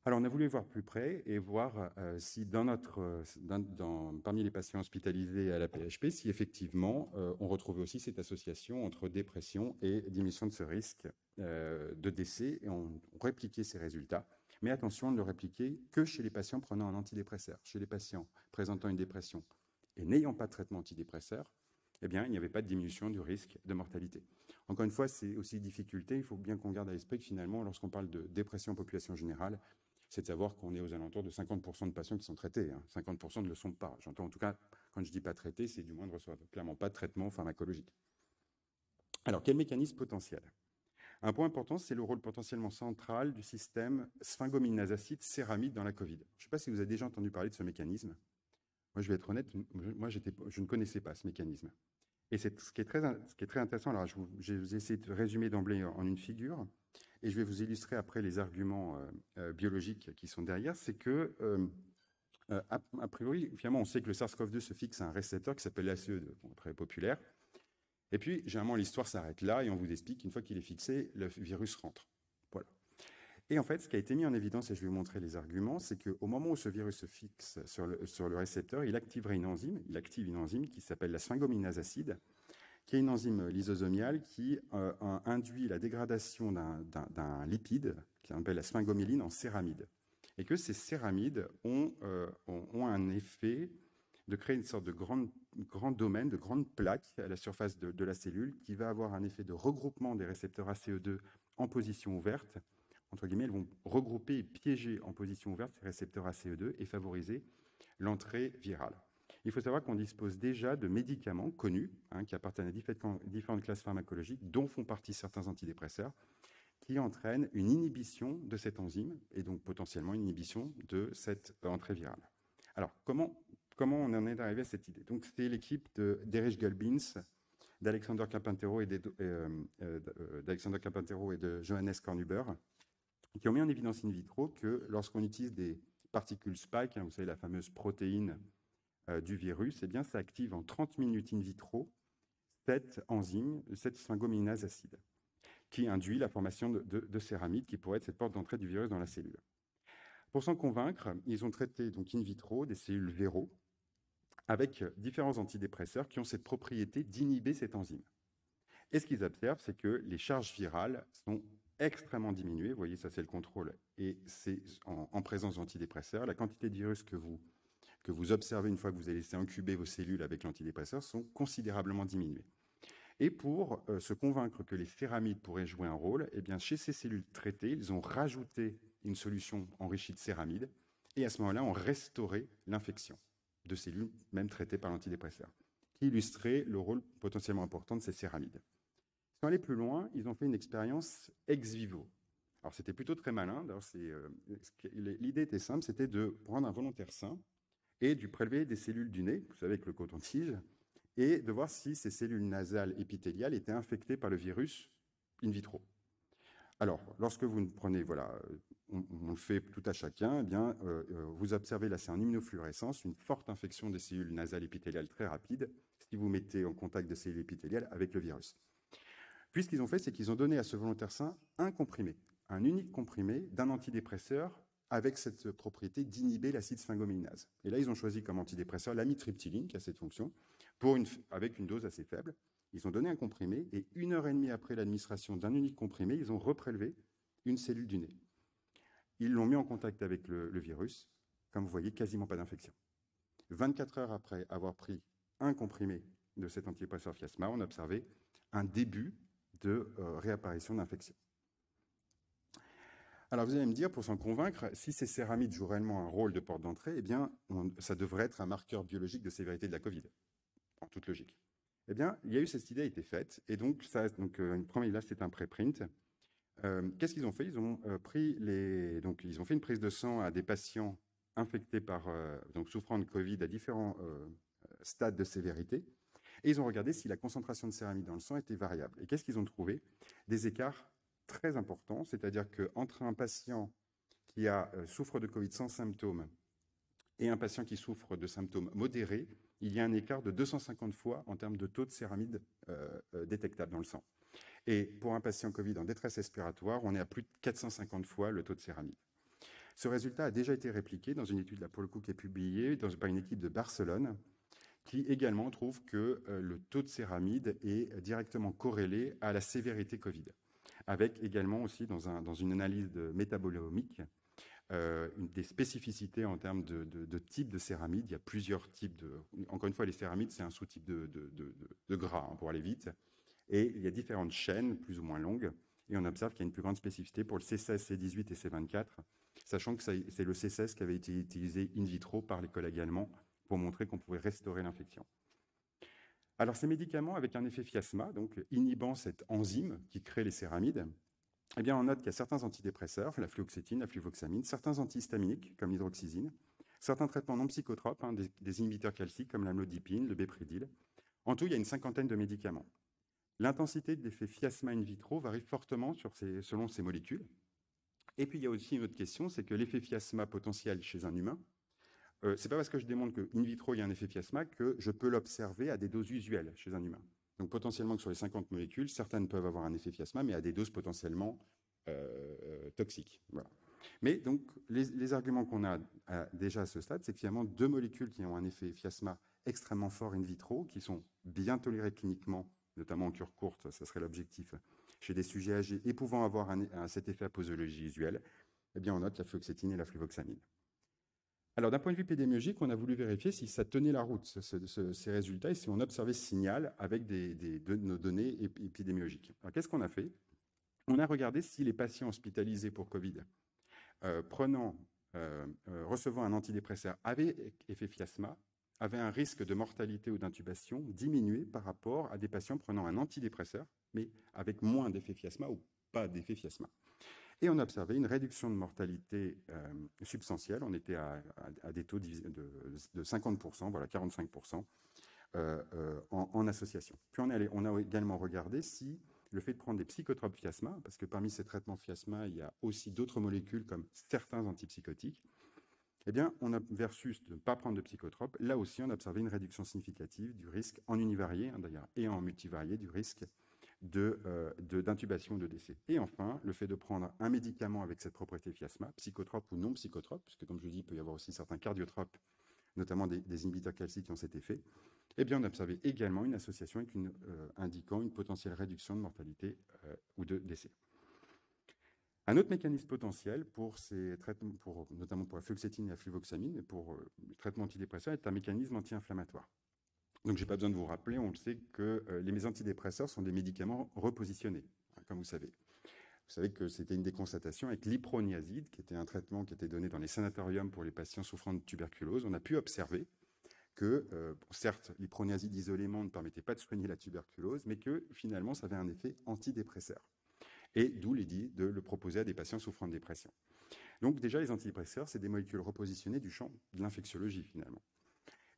Alors, on a voulu voir plus près et voir si parmi les patients hospitalisés à la PHP, si effectivement on retrouvait aussi cette association entre dépression et diminution de ce risque de décès. Et on répliquait ces résultats. Mais attention, on ne le répliquait que chez les patients prenant un antidépresseur. Chez les patients présentant une dépression et n'ayant pas de traitement antidépresseur, eh bien, il n'y avait pas de diminution du risque de mortalité. Encore une fois, c'est aussi une difficulté. Il faut bien qu'on garde à l'esprit que finalement, lorsqu'on parle de dépression en population générale, c'est de savoir qu'on est aux alentours de 50% de patients qui sont traités. 50% ne le sont pas. J'entends en tout cas, quand je dis pas traités, c'est du moins ne reçoivent clairement pas de traitement pharmacologique. Alors, quel mécanisme potentiel? Un point important, c'est le rôle potentiellement central du système sphingominazacide céramide dans la Covid. Je ne sais pas si vous avez déjà entendu parler de ce mécanisme. Moi, je vais être honnête, je ne connaissais pas ce mécanisme. Et ce qui est très intéressant, alors je vais essayé de résumer d'emblée en une figure, et je vais vous illustrer après les arguments biologiques qui sont derrière, c'est que, a priori, finalement, on sait que le SARS-CoV-2 se fixe à un récepteur qui s'appelle l'ACE2, très populaire. Et puis, généralement, l'histoire s'arrête là, et on vous explique qu'une fois qu'il est fixé, le virus rentre. Voilà. Et en fait, ce qui a été mis en évidence, et je vais vous montrer les arguments, c'est qu'au moment où ce virus se fixe sur le récepteur, il active une enzyme qui s'appelle la sphingominazacide, qui est une enzyme lysosomiale qui induit la dégradation d'un lipide qui s'appelle la sphingomyéline en céramide. Et que ces céramides ont un effet de créer une sorte de grand domaine, de grande plaque à la surface de la cellule qui va avoir un effet de regroupement des récepteurs ACE2 en position ouverte. Entre guillemets, elles vont regrouper et piéger en position ouverte ces récepteurs ACE2 et favoriser l'entrée virale. Il faut savoir qu'on dispose déjà de médicaments connus, qui appartiennent à différentes classes pharmacologiques, dont font partie certains antidépresseurs, qui entraîne une inhibition de cette enzyme et donc potentiellement une inhibition de cette entrée virale. Alors, comment on en est arrivé à cette idée? Donc, c'est l'équipe d'Erich Gulbins, d'Alexander Carpentero et de Johannes Kornhuber, qui ont mis en évidence in vitro que lorsqu'on utilise des particules spike, vous savez, la fameuse protéine du virus, eh bien, ça active en 30 minutes in vitro cette enzyme, cette sphingominase acide, qui induit la formation de céramides, qui pourrait être cette porte d'entrée du virus dans la cellule. Pour s'en convaincre, ils ont traité donc in vitro des cellules Véro avec différents antidépresseurs qui ont cette propriété d'inhiber cette enzyme. Et ce qu'ils observent, c'est que les charges virales sont extrêmement diminuées. Vous voyez, ça c'est le contrôle, et c'est en présence d'antidépresseurs. La quantité de virus que vous observez une fois que vous avez laissé incuber vos cellules avec l'antidépresseur sont considérablement diminuées. Et pour se convaincre que les céramides pourraient jouer un rôle, eh bien, chez ces cellules traitées, ils ont rajouté une solution enrichie de céramides, et à ce moment-là, on restaurait l'infection de cellules, même traitées par l'antidépresseur, qui illustrait le rôle potentiellement important de ces céramides. Sans aller plus loin, ils ont fait une expérience ex vivo. Alors, c'était plutôt très malin. L'idée était simple, c'était de prendre un volontaire sain et de prélever des cellules du nez, vous savez, avec le coton-tige, et de voir si ces cellules nasales épithéliales étaient infectées par le virus in vitro. Alors, lorsque vous prenez, voilà, on le fait tout à chacun, eh bien, vous observez là, c'est en immunofluorescence, une forte infection des cellules nasales épithéliales très rapide, si vous mettez en contact des cellules épithéliales avec le virus. Puis, ce qu'ils ont fait, c'est qu'ils ont donné à ce volontaire sain un comprimé, un unique comprimé d'un antidépresseur avec cette propriété d'inhiber l'acide sphingominase. Et là, ils ont choisi comme antidépresseur l'amitriptyline, qui a cette fonction, avec une dose assez faible. Ils ont donné un comprimé, et 1h30 après l'administration d'un unique comprimé, ils ont reprélevé une cellule du nez. Ils l'ont mis en contact avec le virus. Comme vous voyez, quasiment pas d'infection. 24 heures après avoir pris un comprimé de cet antidépresseur Fiasma, on a observé un début de réapparition d'infection. Alors vous allez me dire, pour s'en convaincre, si ces céramides jouent réellement un rôle de porte d'entrée, eh bien, ça devrait être un marqueur biologique de sévérité de la Covid, en toute logique. Eh bien, il y a eu cette idée a été faite, et donc, une première, là, c'est un préprint. Qu'est-ce qu'ils ont fait? Ils ont ils ont fait une prise de sang à des patients infectés donc souffrant de Covid à différents stades de sévérité, et ils ont regardé si la concentration de céramides dans le sang était variable. Et qu'est-ce qu'ils ont trouvé? Des écarts très importants, c'est-à-dire qu'entre un patient qui souffre de Covid sans symptômes et un patient qui souffre de symptômes modérés, il y a un écart de 250 fois en termes de taux de céramide détectable dans le sang. Et pour un patient Covid en détresse respiratoire, on est à plus de 450 fois le taux de céramide. Ce résultat a déjà été répliqué dans une étude, là, pour le coup, qui est publiée par une équipe de Barcelone, qui également trouve que le taux de céramide est directement corrélé à la sévérité Covid, avec également aussi dans une analyse métabolomique des spécificités en termes de type de céramide. Il y a plusieurs types encore une fois, les céramides, c'est un sous-type de gras, pour aller vite. Et il y a différentes chaînes, plus ou moins longues, et on observe qu'il y a une plus grande spécificité pour le C16, C18 et C24, sachant que c'est le C16 qui avait été utilisé in vitro par les collègues allemands pour montrer qu'on pouvait restaurer l'infection. Alors, ces médicaments, avec un effet Fiasma, donc inhibant cette enzyme qui crée les céramides, eh bien, on note qu'il y a certains antidépresseurs, la fluoxétine, la fluvoxamine, certains antihistaminiques, comme l'hydroxyzine, certains traitements non psychotropes, des inhibiteurs calciques, comme l'amlodipine, le bépridil. En tout, il y a une 50aine de médicaments. L'intensité de l'effet Fiasma in vitro varie fortement selon ces molécules. Et puis, il y a aussi une autre question, c'est que l'effet Fiasma potentiel chez un humain, c'est pas parce que je démontre qu'in vitro, il y a un effet Fiasma que je peux l'observer à des doses usuelles chez un humain. Donc, potentiellement, que sur les 50 molécules, certaines peuvent avoir un effet Fiasma, mais à des doses potentiellement toxiques. Voilà. Mais donc, les arguments qu'on a déjà à ce stade, c'est que finalement, 2 molécules qui ont un effet Fiasma extrêmement fort in vitro, qui sont bien tolérées cliniquement, notamment en cure courte, ça serait l'objectif, chez des sujets âgés et pouvant avoir cet effet à posologie usuelle, eh bien, on note la fluoxétine et la fluvoxamine. Alors, d'un point de vue épidémiologique, on a voulu vérifier si ça tenait la route, ces résultats, et si on observait ce signal avec nos données épidémiologiques. Alors, qu'est-ce qu'on a fait? On a regardé si les patients hospitalisés pour Covid, recevant un antidépresseur avec effet Fiasma, avaient un risque de mortalité ou d'intubation diminué par rapport à des patients prenant un antidépresseur, mais avec moins d'effet Fiasma ou pas d'effet fiasma. Et on a observé une réduction de mortalité substantielle. On était à des taux de 50%, voilà 45%, en association. Puis on a également regardé si le fait de prendre des psychotropes fiasma, parce que parmi ces traitements fiasma, il y a aussi d'autres molécules comme certains antipsychotiques, eh bien, versus de ne pas prendre de psychotropes, là aussi, on a observé une réduction significative du risque en univarié, d'ailleurs, et en multivarié, du risque d'intubation ou de décès. Et enfin, le fait de prendre un médicament avec cette propriété fiasma, psychotrope ou non psychotrope, puisque comme je le dis, il peut y avoir aussi certains cardiotropes, notamment des inhibiteurs calciques qui ont cet effet, eh bien, on a observé également une association indiquant une potentielle réduction de mortalité ou de décès. Un autre mécanisme potentiel pour ces traitements, notamment pour la fluoxétine et la fluvoxamine, et pour le traitement antidépresseur, est un mécanisme anti-inflammatoire. Donc, je n'ai pas besoin de vous rappeler, on le sait que les antidépresseurs sont des médicaments repositionnés, comme vous savez. Vous savez que c'était une des constatations avec l'iproniazide, qui était un traitement qui était donné dans les sanatoriums pour les patients souffrant de tuberculose. On a pu observer que, certes, l'iproniazide isolément ne permettait pas de soigner la tuberculose, mais que finalement, ça avait un effet antidépresseur. Et d'où l'idée de le proposer à des patients souffrant de dépression. Donc déjà, les antidépresseurs, c'est des molécules repositionnées du champ de l'infectiologie, finalement.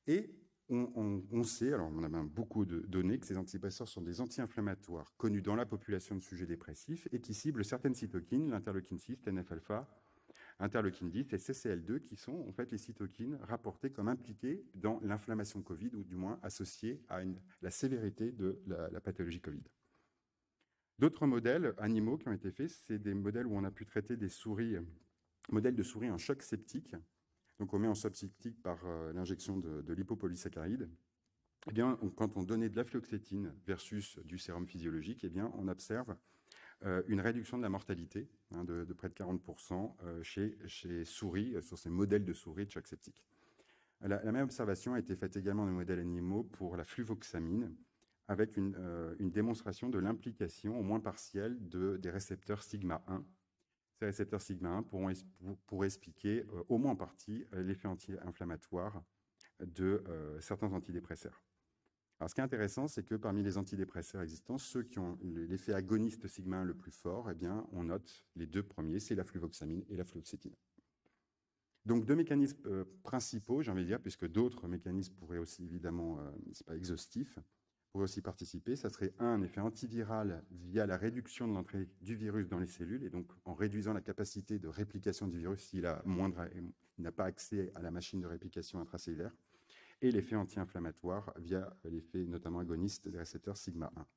Et on sait, alors on a même beaucoup de données, que ces antidépresseurs sont des anti-inflammatoires connus dans la population de sujets dépressifs et qui ciblent certaines cytokines, l'interleukine 6, TNF-alpha, interleukine 10 et CCL2, qui sont en fait les cytokines rapportées comme impliquées dans l'inflammation Covid, ou du moins associées à la sévérité de la pathologie Covid. D'autres modèles animaux qui ont été faits, c'est des modèles où on a pu traiter des souris, modèles de souris en choc septique. Donc on met en choc septique par l'injection de lipopolysaccharide. Eh bien, quand on donnait de la fluoxétine versus du sérum physiologique, eh bien, on observe une réduction de la mortalité de près de 40% chez souris, sur ces modèles de souris de choc septique. La même observation a été faite également dans les modèles animaux pour la fluvoxamine, avec une démonstration de l'implication, au moins partielle, des récepteurs sigma 1. Ces récepteurs sigma 1 pourraient expliquer, au moins en partie, l'effet anti-inflammatoire de certains antidépresseurs. Alors, ce qui est intéressant, c'est que parmi les antidépresseurs existants, ceux qui ont l'effet agoniste sigma 1 le plus fort, eh bien, on note les deux premiers, c'est la fluvoxamine et la fluoxétine. Donc, deux mécanismes principaux, j'ai envie de dire, puisque d'autres mécanismes pourraient aussi, évidemment, c'est pas exhaustif, pourrait aussi participer, ça serait un effet antiviral via la réduction de l'entrée du virus dans les cellules, et donc en réduisant la capacité de réplication du virus s'il n'a pas accès à la machine de réplication intracellulaire, et l'effet anti-inflammatoire via l'effet notamment agoniste des récepteurs sigma 1.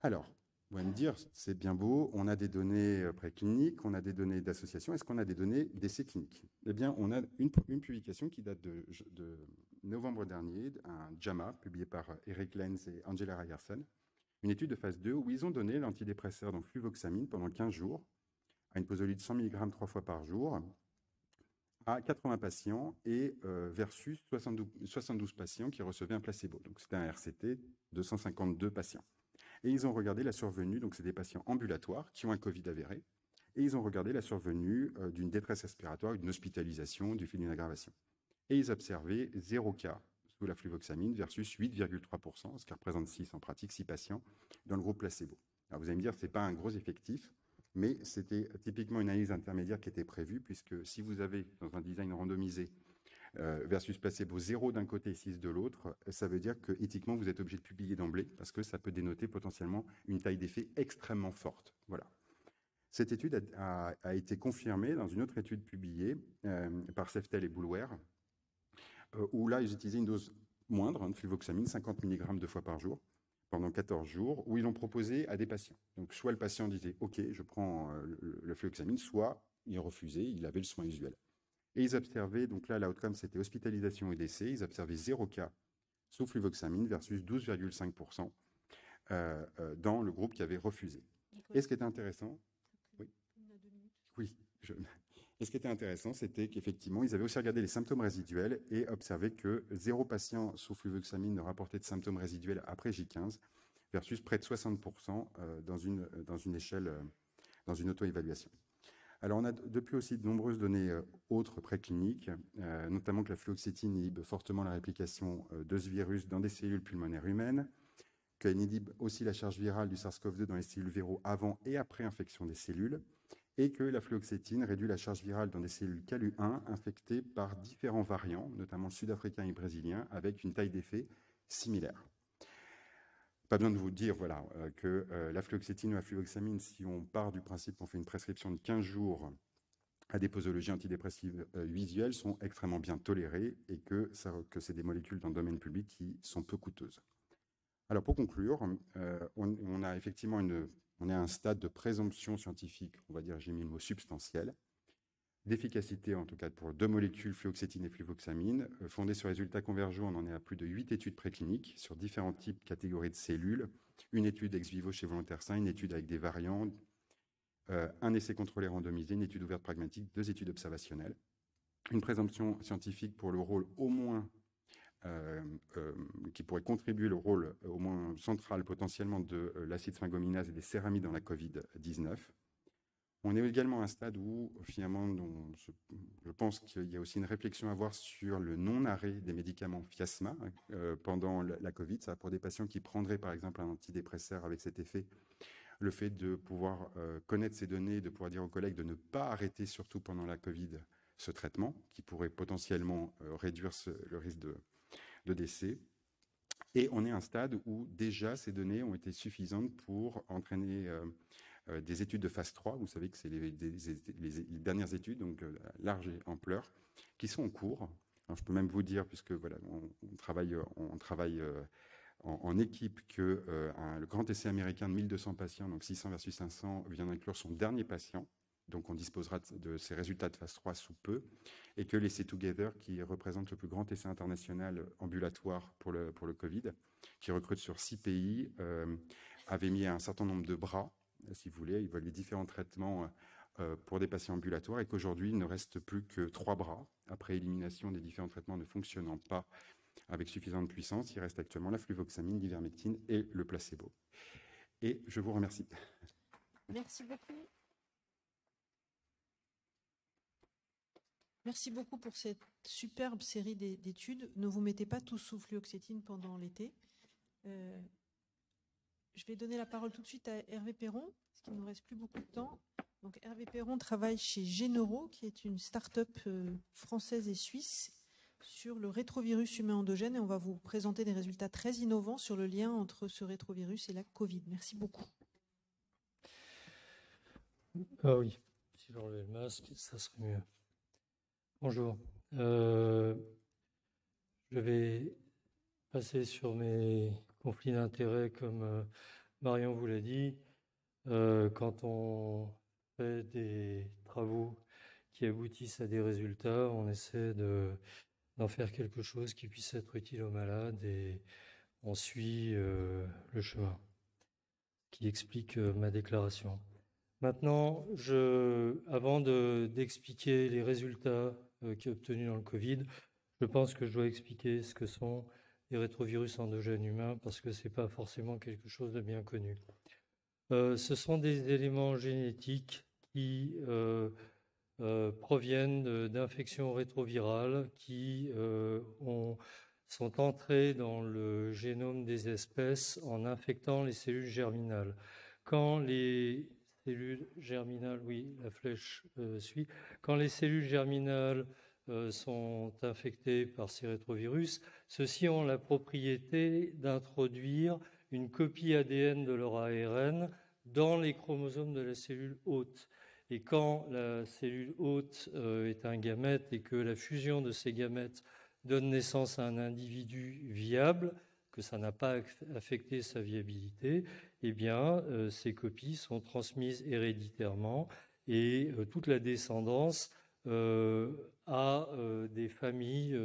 Alors, vous allez me dire, c'est bien beau, on a des données précliniques, on a des données d'association, est-ce qu'on a des données d'essais cliniques? Eh bien, on a une publication qui date de novembre dernier, un JAMA, publié par Eric Lenz et Angela Ryerson, une étude de phase 2 où ils ont donné l'antidépresseur, donc fluvoxamine, pendant 15 jours, à une posologie de 100 mg 3 fois par jour, à 80 patients et versus 72 patients qui recevaient un placebo. Donc, c'était un RCT de 152 patients. Et ils ont regardé la survenue, donc c'est des patients ambulatoires qui ont un Covid avéré, et ils ont regardé la survenue d'une détresse respiratoire, d'une hospitalisation, du fait d'une aggravation. Et ils observaient 0 cas sous la fluvoxamine versus 8,3%, ce qui représente 6 en pratique, 6 patients, dans le groupe placebo. Alors vous allez me dire, ce n'est pas un gros effectif, mais c'était typiquement une analyse intermédiaire qui était prévue, puisque si vous avez, dans un design randomisé, versus placebo 0 d'un côté et 6 de l'autre, ça veut dire que éthiquement, vous êtes obligé de publier d'emblée, parce que ça peut dénoter potentiellement une taille d'effet extrêmement forte. Voilà. Cette étude a été confirmée dans une autre étude publiée par Seftel et Boulware, où là, ils utilisaient une dose moindre de fluvoxamine, 50 mg 2 fois par jour, pendant 14 jours, où ils l'ont proposé à des patients. Donc, soit le patient disait « Ok, je prends le fluvoxamine », soit il refusait, il avait le soin usuel. Et ils observaient, donc là, l'outcome, c'était hospitalisation et décès, ils observaient 0 cas sous fluvoxamine versus 12,5% dans le groupe qui avait refusé. Et ce qui était intéressant... Oui, Et ce qui était intéressant, c'était qu'effectivement, ils avaient aussi regardé les symptômes résiduels et observé que 0 patient sous fluvoxamine ne rapportait de symptômes résiduels après J15 versus près de 60% dans une échelle, dans une auto-évaluation. Alors, on a depuis aussi de nombreuses données autres précliniques, notamment que la fluoxétine inhibe fortement la réplication de ce virus dans des cellules pulmonaires humaines, qu'elle inhibe aussi la charge virale du SARS-CoV-2 dans les cellules viraux avant et après infection des cellules, et que la fluoxétine réduit la charge virale dans des cellules CALU1 infectées par différents variants, notamment le sud-africain et brésilien, avec une taille d'effet similaire. Pas besoin de vous dire que la fluoxétine ou la fluvoxamine, si on part du principe qu'on fait une prescription de 15 jours à des posologies antidépressives visuelles, sont extrêmement bien tolérées et que c'est des molécules dans le domaine public qui sont peu coûteuses. Alors pour conclure, on a effectivement on est à un stade de présomption scientifique, on va dire, j'ai mis le mot substantiel, d'efficacité en tout cas pour 2 molécules, fluoxétine et fluvoxamine. Fondées sur résultats convergents, on en est à plus de 8 études précliniques sur différents types, catégories de cellules, une étude ex vivo chez volontaires sains, une étude avec des variants, un essai contrôlé randomisé, une étude ouverte pragmatique, 2 études observationnelles. Une présomption scientifique pour le rôle au moins qui pourrait contribuer le rôle au moins central potentiellement de l'acide sphingomynase et des céramides dans la Covid-19. On est également à un stade où finalement je pense qu'il y a aussi une réflexion à avoir sur le non-arrêt des médicaments Fiasma pendant la Covid. Ça, pour des patients qui prendraient par exemple un antidépresseur avec cet effet, le fait de pouvoir connaître ces données, de pouvoir dire aux collègues de ne pas arrêter surtout pendant la Covid ce traitement qui pourrait potentiellement réduire le risque de décès. Et on est à un stade où déjà ces données ont été suffisantes pour entraîner des études de phase 3. Vous savez que c'est les dernières études, donc large ampleur, qui sont en cours. Alors, je peux même vous dire, puisque voilà, on travaille en équipe, que le grand essai américain de 1200 patients, donc 600 versus 500, vient d'inclure son dernier patient. Donc on disposera de ces résultats de phase 3 sous peu, et que l'essai Together, qui représente le plus grand essai international ambulatoire pour le Covid, qui recrute sur 6 pays, avait mis un certain nombre de bras, si vous voulez, ils veulent les différents traitements pour des patients ambulatoires, et qu'aujourd'hui il ne reste plus que 3 bras, après élimination des différents traitements ne fonctionnant pas avec suffisante puissance. Il reste actuellement la fluvoxamine, l'ivermectine et le placebo. Et je vous remercie. Merci beaucoup. Merci beaucoup pour cette superbe série d'études. Ne vous mettez pas tous sous fluoxétine pendant l'été. Je vais donner la parole tout de suite à Hervé Perron, parce qu'il ne nous reste plus beaucoup de temps. Donc, Hervé Perron travaille chez Géneuro, qui est une start-up française et suisse sur le rétrovirus humain endogène, et on va vous présenter des résultats très innovants sur le lien entre ce rétrovirus et la Covid. Merci beaucoup. Ah oui, si j'enlevais le masque, ça serait mieux. Bonjour. Je vais passer sur mes conflits d'intérêts comme Marion vous l'a dit. Quand on fait des travaux qui aboutissent à des résultats, on essaie d'en faire quelque chose qui puisse être utile aux malades et on suit le chemin qui explique ma déclaration. Maintenant, avant d'expliquer les résultats qui sont obtenus dans le Covid, je pense que je dois expliquer ce que sont les rétrovirus endogènes humains parce que ce n'est pas forcément quelque chose de bien connu. Ce sont des éléments génétiques qui proviennent d'infections rétrovirales qui sont entrées dans le génome des espèces en infectant les cellules germinales. Quand les cellules germinales, oui, la flèche suit. Quand les cellules germinales sont infectées par ces rétrovirus, ceux-ci ont la propriété d'introduire une copie ADN de leur ARN dans les chromosomes de la cellule hôte. Et quand la cellule hôte est un gamète et que la fusion de ces gamètes donne naissance à un individu viable, que ça n'a pas affecté sa viabilité, eh bien, ces copies sont transmises héréditairement et toute la descendance a des familles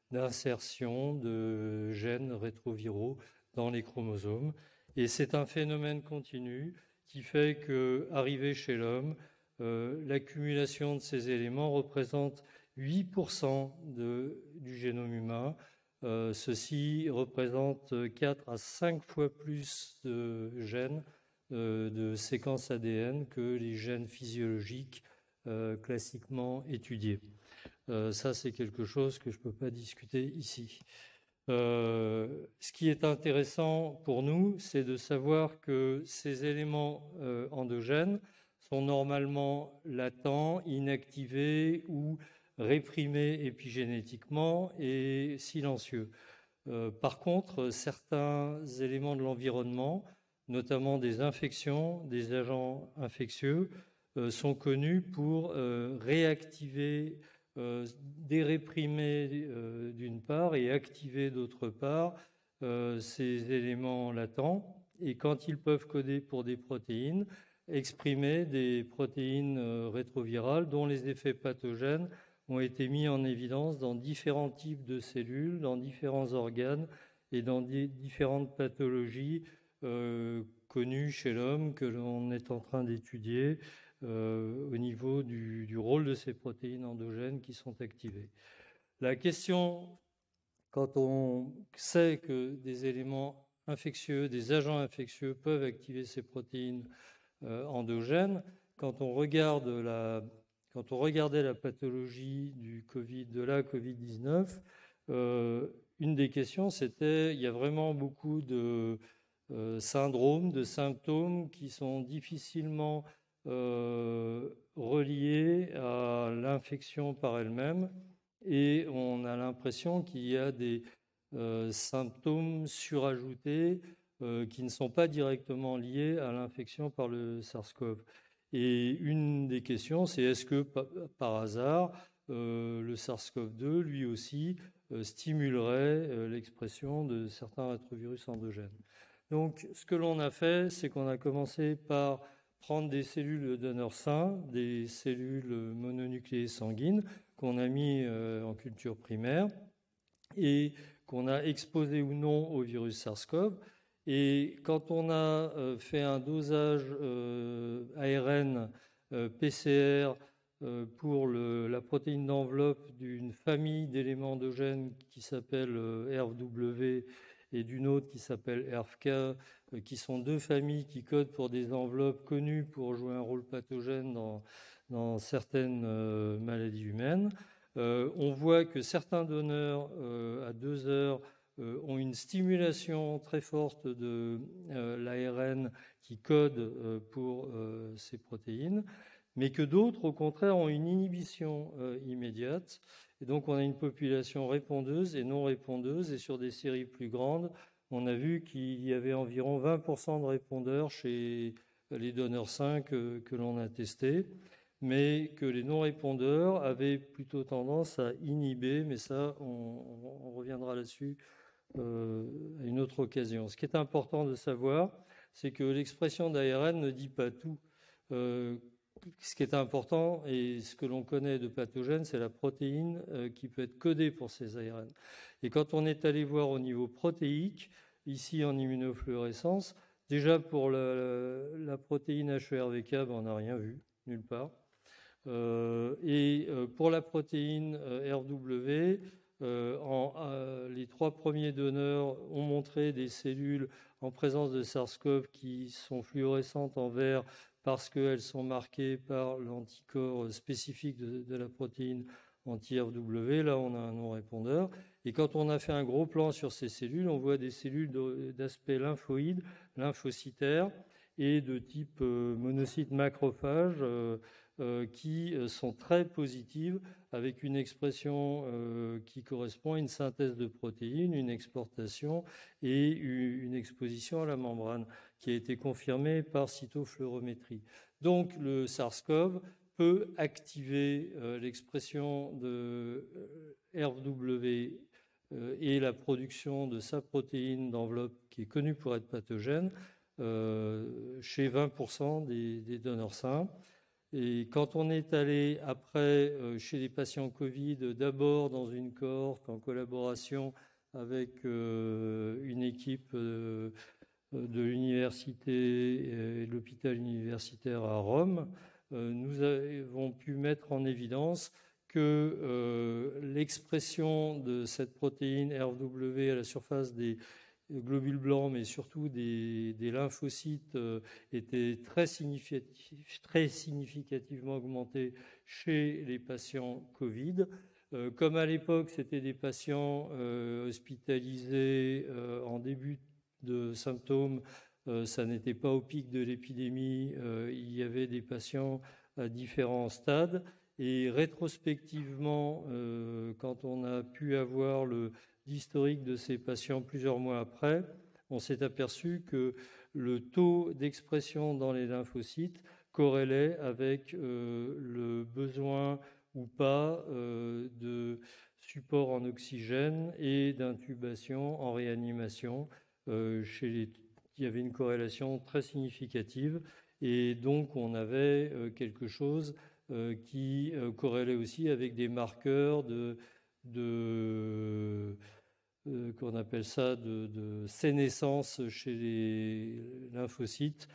d'insertion de gènes rétroviraux dans les chromosomes. Et c'est un phénomène continu qui fait qu'arrivé chez l'homme, l'accumulation de ces éléments représente 8% du génome humain. Ceci représente 4 à 5 fois plus de gènes, de séquences ADN que les gènes physiologiques classiquement étudiés. Ça, c'est quelque chose que je ne peux pas discuter ici. Ce qui est intéressant pour nous, c'est de savoir que ces éléments endogènes sont normalement latents, inactivés ou réprimés épigénétiquement et silencieux. Par contre, certains éléments de l'environnement, notamment des infections, des agents infectieux, sont connus pour réactiver, déréprimer d'une part et activer d'autre part ces éléments latents. Et quand ils peuvent coder pour des protéines, exprimer des protéines rétrovirales dont les effets pathogènes ont été mis en évidence dans différents types de cellules, dans différents organes et dans différentes pathologies connues chez l'homme que l'on est en train d'étudier au niveau du rôle de ces protéines endogènes qui sont activées. La question, quand on sait que des éléments infectieux, des agents infectieux peuvent activer ces protéines endogènes, quand on regardait la pathologie du COVID, de la Covid-19, une des questions, c'était, il y a vraiment beaucoup de syndromes, de symptômes qui sont difficilement reliés à l'infection par elle-même, et on a l'impression qu'il y a des symptômes surajoutés qui ne sont pas directement liés à l'infection par le SARS-CoV. Et une des questions, c'est est-ce que par hasard, le SARS-CoV-2, lui aussi, stimulerait l'expression de certains rétrovirus endogènes. Donc, ce que l'on a fait, c'est qu'on a commencé par prendre des cellules de donneurs sains, des cellules mononucléées sanguines, qu'on a mis en culture primaire et qu'on a exposées ou non au virus SARS-CoV. Et quand on a fait un dosage ARN PCR pour la protéine d'enveloppe d'une famille d'éléments endogènes qui s'appelle ERF-W et d'une autre qui s'appelle ERF-K, qui sont deux familles qui codent pour des enveloppes connues pour jouer un rôle pathogène dans certaines maladies humaines, on voit que certains donneurs à 2 heures ont une stimulation très forte de l'ARN qui code pour ces protéines, mais que d'autres, au contraire, ont une inhibition immédiate. Et donc, on a une population répondeuse et non répondeuse. Et sur des séries plus grandes, on a vu qu'il y avait environ 20% de répondeurs chez les donneurs sains que l'on a testés, mais que les non-répondeurs avaient plutôt tendance à inhiber. Mais ça, on reviendra là-dessus à une autre occasion. Ce qui est important de savoir, c'est que l'expression d'ARN ne dit pas tout. Ce qui est important et ce que l'on connaît de pathogène, c'est la protéine qui peut être codée pour ces ARN. Et quand on est allé voir au niveau protéique, ici en immunofluorescence, déjà pour la protéine HERVK, on n'a rien vu, nulle part. Et pour la protéine RW, les 3 premiers donneurs ont montré des cellules en présence de SARS-CoV qui sont fluorescentes en vert parce qu'elles sont marquées par l'anticorps spécifique de la protéine anti-RW. Là, on a un non-répondeur. Et quand on a fait un gros plan sur ces cellules, on voit des cellules d'aspect lymphoïde, lymphocytaire et de type monocyte macrophage qui sont très positives avec une expression qui correspond à une synthèse de protéines, une exportation et une exposition à la membrane qui a été confirmée par cytofluorométrie. Donc le SARS-CoV peut activer l'expression de ERF-W et la production de sa protéine d'enveloppe qui est connue pour être pathogène chez 20% des donneurs sains. Et quand on est allé après chez les patients Covid, d'abord dans une cohorte en collaboration avec une équipe de l'université et de l'hôpital universitaire à Rome, nous avons pu mettre en évidence que l'expression de cette protéine RW à la surface des globules blancs, mais surtout des lymphocytes, était très significativement augmentée chez les patients Covid. Comme à l'époque, c'était des patients hospitalisés en début de symptômes, ça n'était pas au pic de l'épidémie, il y avait des patients à différents stades. Et rétrospectivement, quand on a pu avoir l'historique de ces patients plusieurs mois après, on s'est aperçu que le taux d'expression dans les lymphocytes corrélait avec le besoin ou pas de support en oxygène et d'intubation en réanimation. Il y avait une corrélation très significative et donc on avait quelque chose qui corrélait aussi avec des marqueurs qu'on appelle ça de sénescence chez les lymphocytes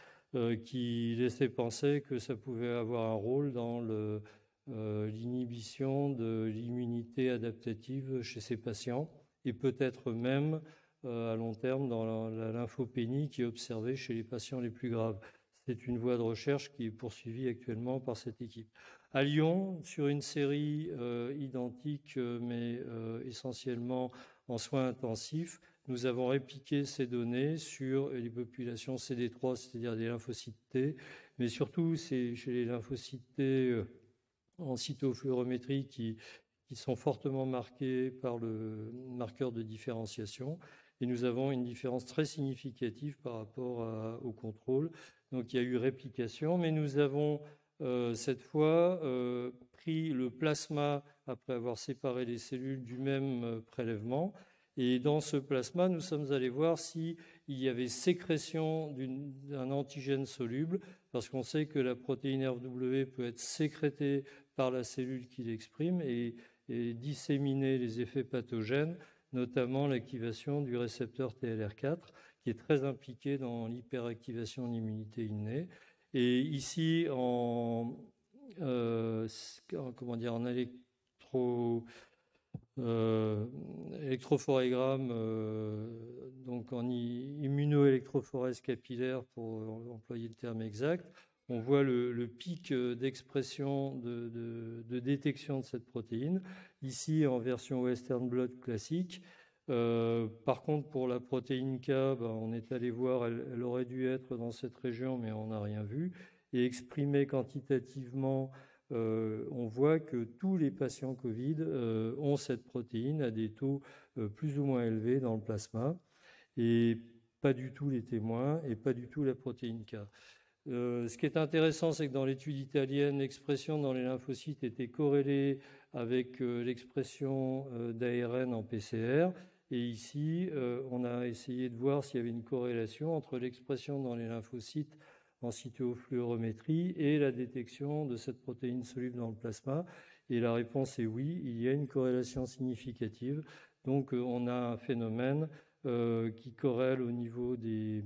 qui laissaient penser que ça pouvait avoir un rôle dans l'inhibition de l'immunité adaptative chez ces patients et peut-être même à long terme dans la lymphopénie qui est observée chez les patients les plus graves. C'est une voie de recherche qui est poursuivie actuellement par cette équipe. À Lyon, sur une série identique, mais essentiellement en soins intensifs, nous avons répliqué ces données sur les populations CD3, c'est-à-dire des lymphocytes T, mais surtout c'est chez les lymphocytes T en cytofluorométrie qui sont fortement marqués par le marqueur de différenciation. Et nous avons une différence très significative par rapport au contrôle. Donc il y a eu réplication, mais nous avons cette fois pris le plasma après avoir séparé les cellules du même prélèvement. Et dans ce plasma, nous sommes allés voir s'il y avait sécrétion d'un antigène soluble, parce qu'on sait que la protéine RW peut être sécrétée par la cellule qui l'exprime et disséminer les effets pathogènes, notamment l'activation du récepteur TLR4, qui est très impliqué dans l'hyperactivation de l'immunité innée. Et ici, en électrophorégramme, donc en immunoélectrophorèse capillaire, pour employer le terme exact, on voit le pic d'expression de détection de cette protéine, ici en version Western blot classique. Par contre, pour la protéine K, on est allé voir, elle aurait dû être dans cette région, mais on n'a rien vu. Et exprimée quantitativement, on voit que tous les patients Covid ont cette protéine à des taux plus ou moins élevés dans le plasma, et pas du tout les témoins, et pas du tout la protéine K. Ce qui est intéressant, c'est que dans l'étude italienne, l'expression dans les lymphocytes était corrélée avec l'expression d'ARN en PCR. Et ici, on a essayé de voir s'il y avait une corrélation entre l'expression dans les lymphocytes en cytofluorométrie et la détection de cette protéine soluble dans le plasma. Et la réponse est oui, il y a une corrélation significative. Donc, on a un phénomène qui corrèle au niveau des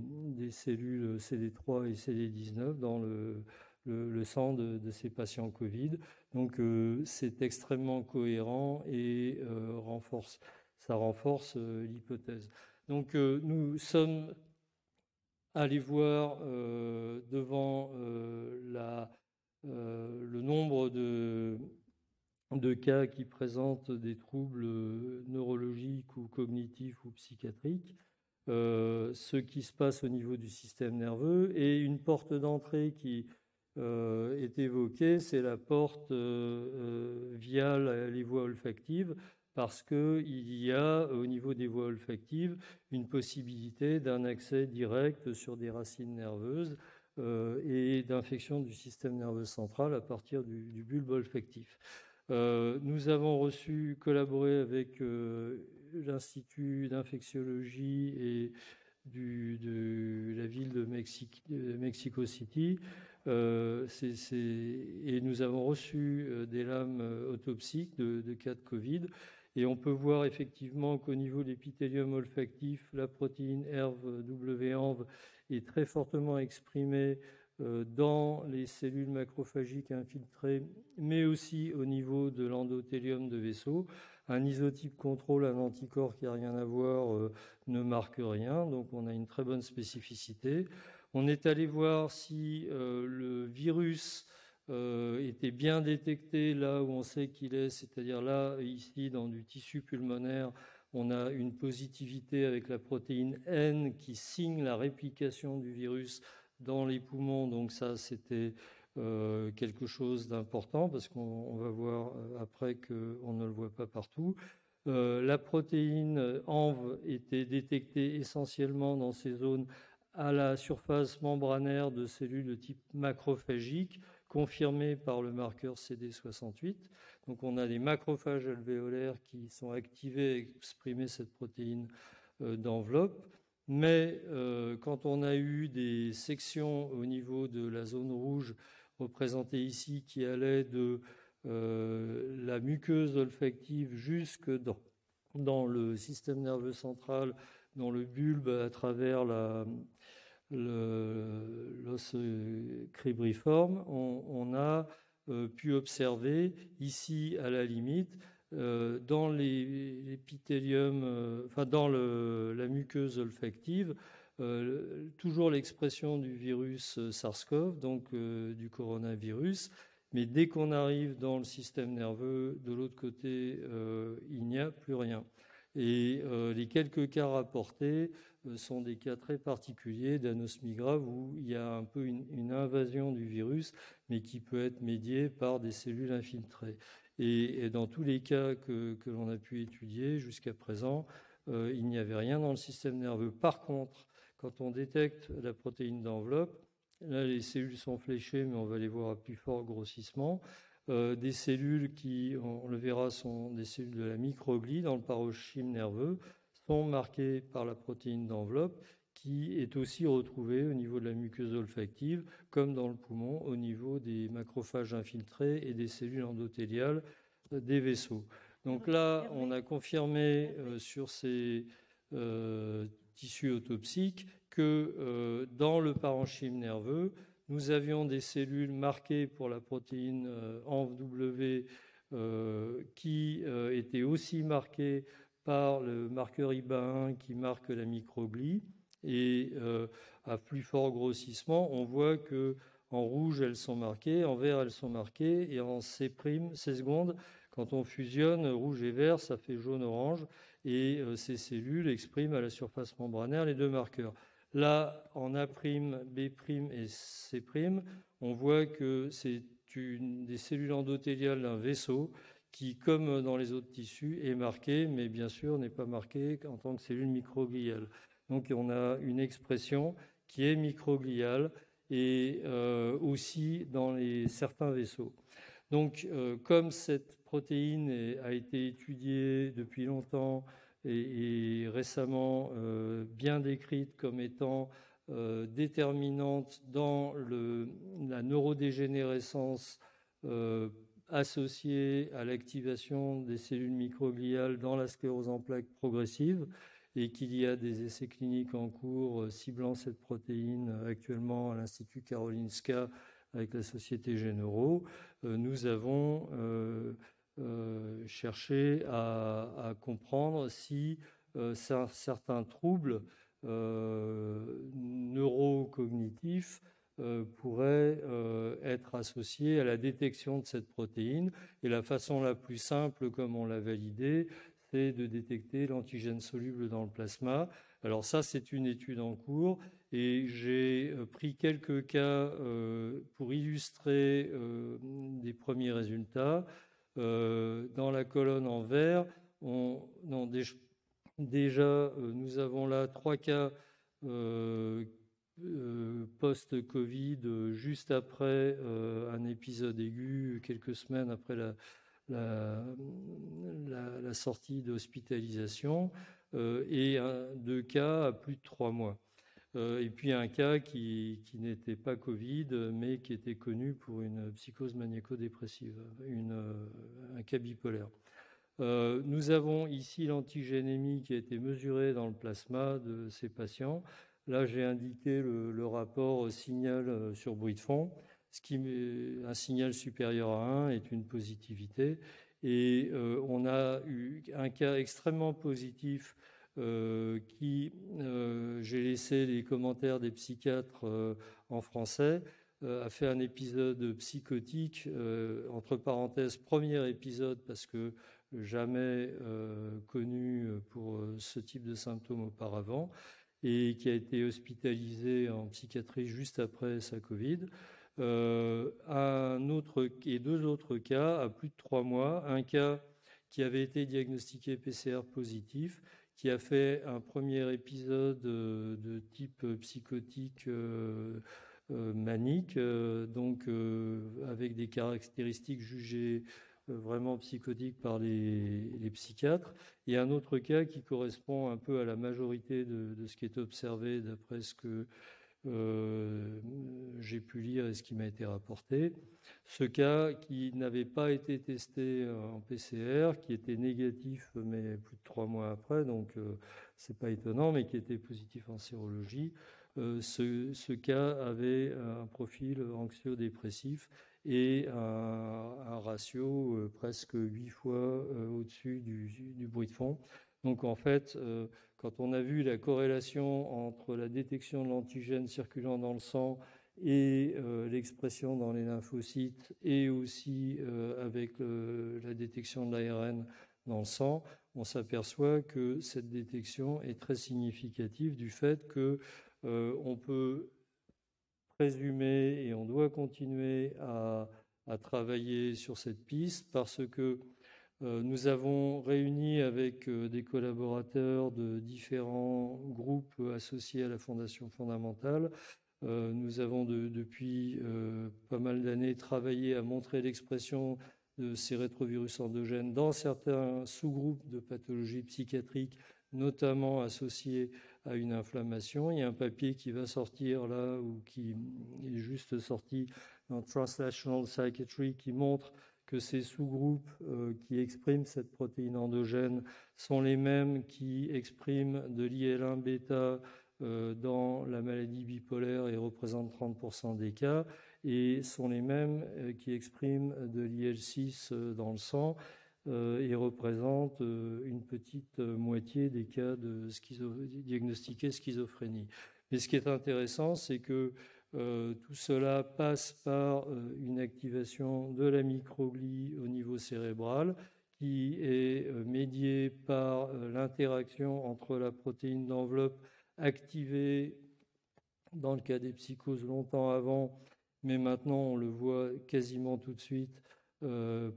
cellules CD3 et CD19 dans le sang de ces patients Covid. Donc, c'est extrêmement cohérent et ça renforce l'hypothèse. Donc, nous sommes allés voir devant le nombre de cas qui présentent des troubles neurologiques ou cognitifs ou psychiatriques, ce qui se passe au niveau du système nerveux. Et une porte d'entrée qui est évoquée, c'est la porte via les voies olfactives, parce qu'il y a au niveau des voies olfactives une possibilité d'un accès direct sur des racines nerveuses et d'infection du système nerveux central à partir du bulbe olfactif. Nous avons collaboré avec l'Institut d'infectiologie et de la ville de Mexico City, et nous avons reçu des lames autopsiques de cas de Covid. Et on peut voir effectivement qu'au niveau de l'épithélium olfactif, la protéine ERV-W-ENV est très fortement exprimée dans les cellules macrophagiques infiltrées, mais aussi au niveau de l'endothélium de vaisseau. Un isotype contrôle, un anticorps qui n'a rien à voir, ne marque rien, donc on a une très bonne spécificité. On est allé voir si le virus était bien détecté là où on sait qu'il est, c'est-à-dire là, ici, dans du tissu pulmonaire, on a une positivité avec la protéine N qui signe la réplication du virus dans les poumons. Donc ça, c'était quelque chose d'important parce qu'on va voir après qu'on ne le voit pas partout. La protéine ANV était détectée essentiellement dans ces zones à la surface membranaire de cellules de type macrophagique, confirmée par le marqueur CD68. Donc on a des macrophages alvéolaires qui sont activés à exprimer cette protéine d'enveloppe. Mais quand on a eu des sections au niveau de la zone rouge représentée ici qui allaient de la muqueuse olfactive jusque dans le système nerveux central, dans le bulbe à travers l'os cribriforme, on a pu observer ici à la limite dans l'épithélium, dans la muqueuse olfactive, toujours l'expression du virus SARS-CoV, donc du coronavirus. Mais dès qu'on arrive dans le système nerveux, de l'autre côté, il n'y a plus rien. Et les quelques cas rapportés sont des cas très particuliers d'anosmie grave où il y a un peu une invasion du virus, mais qui peut être médiée par des cellules infiltrées. Et dans tous les cas que l'on a pu étudier jusqu'à présent, il n'y avait rien dans le système nerveux. Par contre, quand on détecte la protéine d'enveloppe, là les cellules sont fléchées, mais on va les voir à plus fort grossissement. Des cellules qui, on le verra, sont des cellules de la microglie dans le parenchyme nerveux, sont marquées par la protéine d'enveloppe qui est aussi retrouvée au niveau de la muqueuse olfactive, comme dans le poumon, au niveau des macrophages infiltrés et des cellules endothéliales des vaisseaux. Donc là, on a confirmé sur ces tissus autopsiques que dans le parenchyme nerveux, nous avions des cellules marquées pour la protéine ANV-W qui étaient aussi marquées par le marqueur IBA1 qui marque la microglie. Et à plus fort grossissement, on voit que en rouge, elles sont marquées, en vert, elles sont marquées, et en C', secondes, quand on fusionne rouge et vert, ça fait jaune-orange, et ces cellules expriment à la surface membranaire les deux marqueurs. Là, en A', B' et C', on voit que c'est des cellules endothéliales d'un vaisseau qui, comme dans les autres tissus, est marqué, mais bien sûr n'est pas marqué en tant que cellule microgliale. Donc on a une expression qui est microgliale et aussi dans certains vaisseaux. Donc comme cette protéine a été étudiée depuis longtemps et récemment bien décrite comme étant déterminante dans la neurodégénérescence associée à l'activation des cellules microgliales dans la sclérose en plaques progressive, et qu'il y a des essais cliniques en cours ciblant cette protéine actuellement à l'Institut Karolinska avec la société Géneuro, nous avons cherché à comprendre si certains troubles neurocognitifs pourraient être associés à la détection de cette protéine. Et la façon la plus simple, comme on l'a validé, c'est de détecter l'antigène soluble dans le plasma. Alors ça, c'est une étude en cours et j'ai pris quelques cas pour illustrer des premiers résultats. Dans la colonne en vert, déjà, nous avons là 3 cas post-Covid, juste après un épisode aigu, quelques semaines après la sortie d'hospitalisation, et 2 cas à plus de 3 mois. Et puis un cas qui n'était pas Covid, mais qui était connu pour une psychose maniaco-dépressive, un cas bipolaire. Nous avons ici l'antigénémie qui a été mesurée dans le plasma de ces patients. Là, j'ai indiqué le rapport signal sur bruit de fond. Un signal supérieur à 1 est une positivité. Et on a eu un cas extrêmement positif j'ai laissé les commentaires des psychiatres en français. a fait un épisode psychotique, entre parenthèses, premier épisode, parce que jamais connu pour ce type de symptômes auparavant, et qui a été hospitalisé en psychiatrie juste après sa Covid. Un autre et 2 autres cas à plus de 3 mois. Un cas qui avait été diagnostiqué PCR positif, qui a fait un premier épisode de type psychotique manique, donc avec des caractéristiques jugées vraiment psychotiques par les psychiatres, et un autre cas qui correspond un peu à la majorité de ce qui est observé d'après ce que j'ai pu lire et ce qui m'a été rapporté. Ce cas qui n'avait pas été testé en PCR, qui était négatif mais plus de 3 mois après, donc c'est pas étonnant, mais qui était positif en sérologie. Ce cas avait un profil anxio-dépressif et un ratio presque 8 fois au-dessus du bruit de fond. Donc en fait, quand on a vu la corrélation entre la détection de l'antigène circulant dans le sang et l'expression dans les lymphocytes, et aussi avec la détection de l'ARN dans le sang, on s'aperçoit que cette détection est très significative du fait que on peut présumer et on doit continuer à travailler sur cette piste, parce que nous avons réuni avec des collaborateurs de différents groupes associés à la Fondation fondamentale. Nous avons depuis pas mal d'années travaillé à montrer l'expression de ces rétrovirus endogènes dans certains sous-groupes de pathologies psychiatriques, notamment associés à une inflammation. Il y a un papier qui va sortir là, ou qui est juste sorti dans Translational Psychiatry, qui montre que ces sous-groupes qui expriment cette protéine endogène sont les mêmes qui expriment de l'IL-1 bêta dans la maladie bipolaire et représentent 30% des cas, et sont les mêmes qui expriment de l'IL-6 dans le sang et représentent une petite moitié des cas de diagnostiqués schizophrénie. Mais ce qui est intéressant, c'est que tout cela passe par une activation de la microglie au niveau cérébral, qui est médiée par l'interaction entre la protéine d'enveloppe activée dans le cas des psychoses longtemps avant, mais maintenant on le voit quasiment tout de suite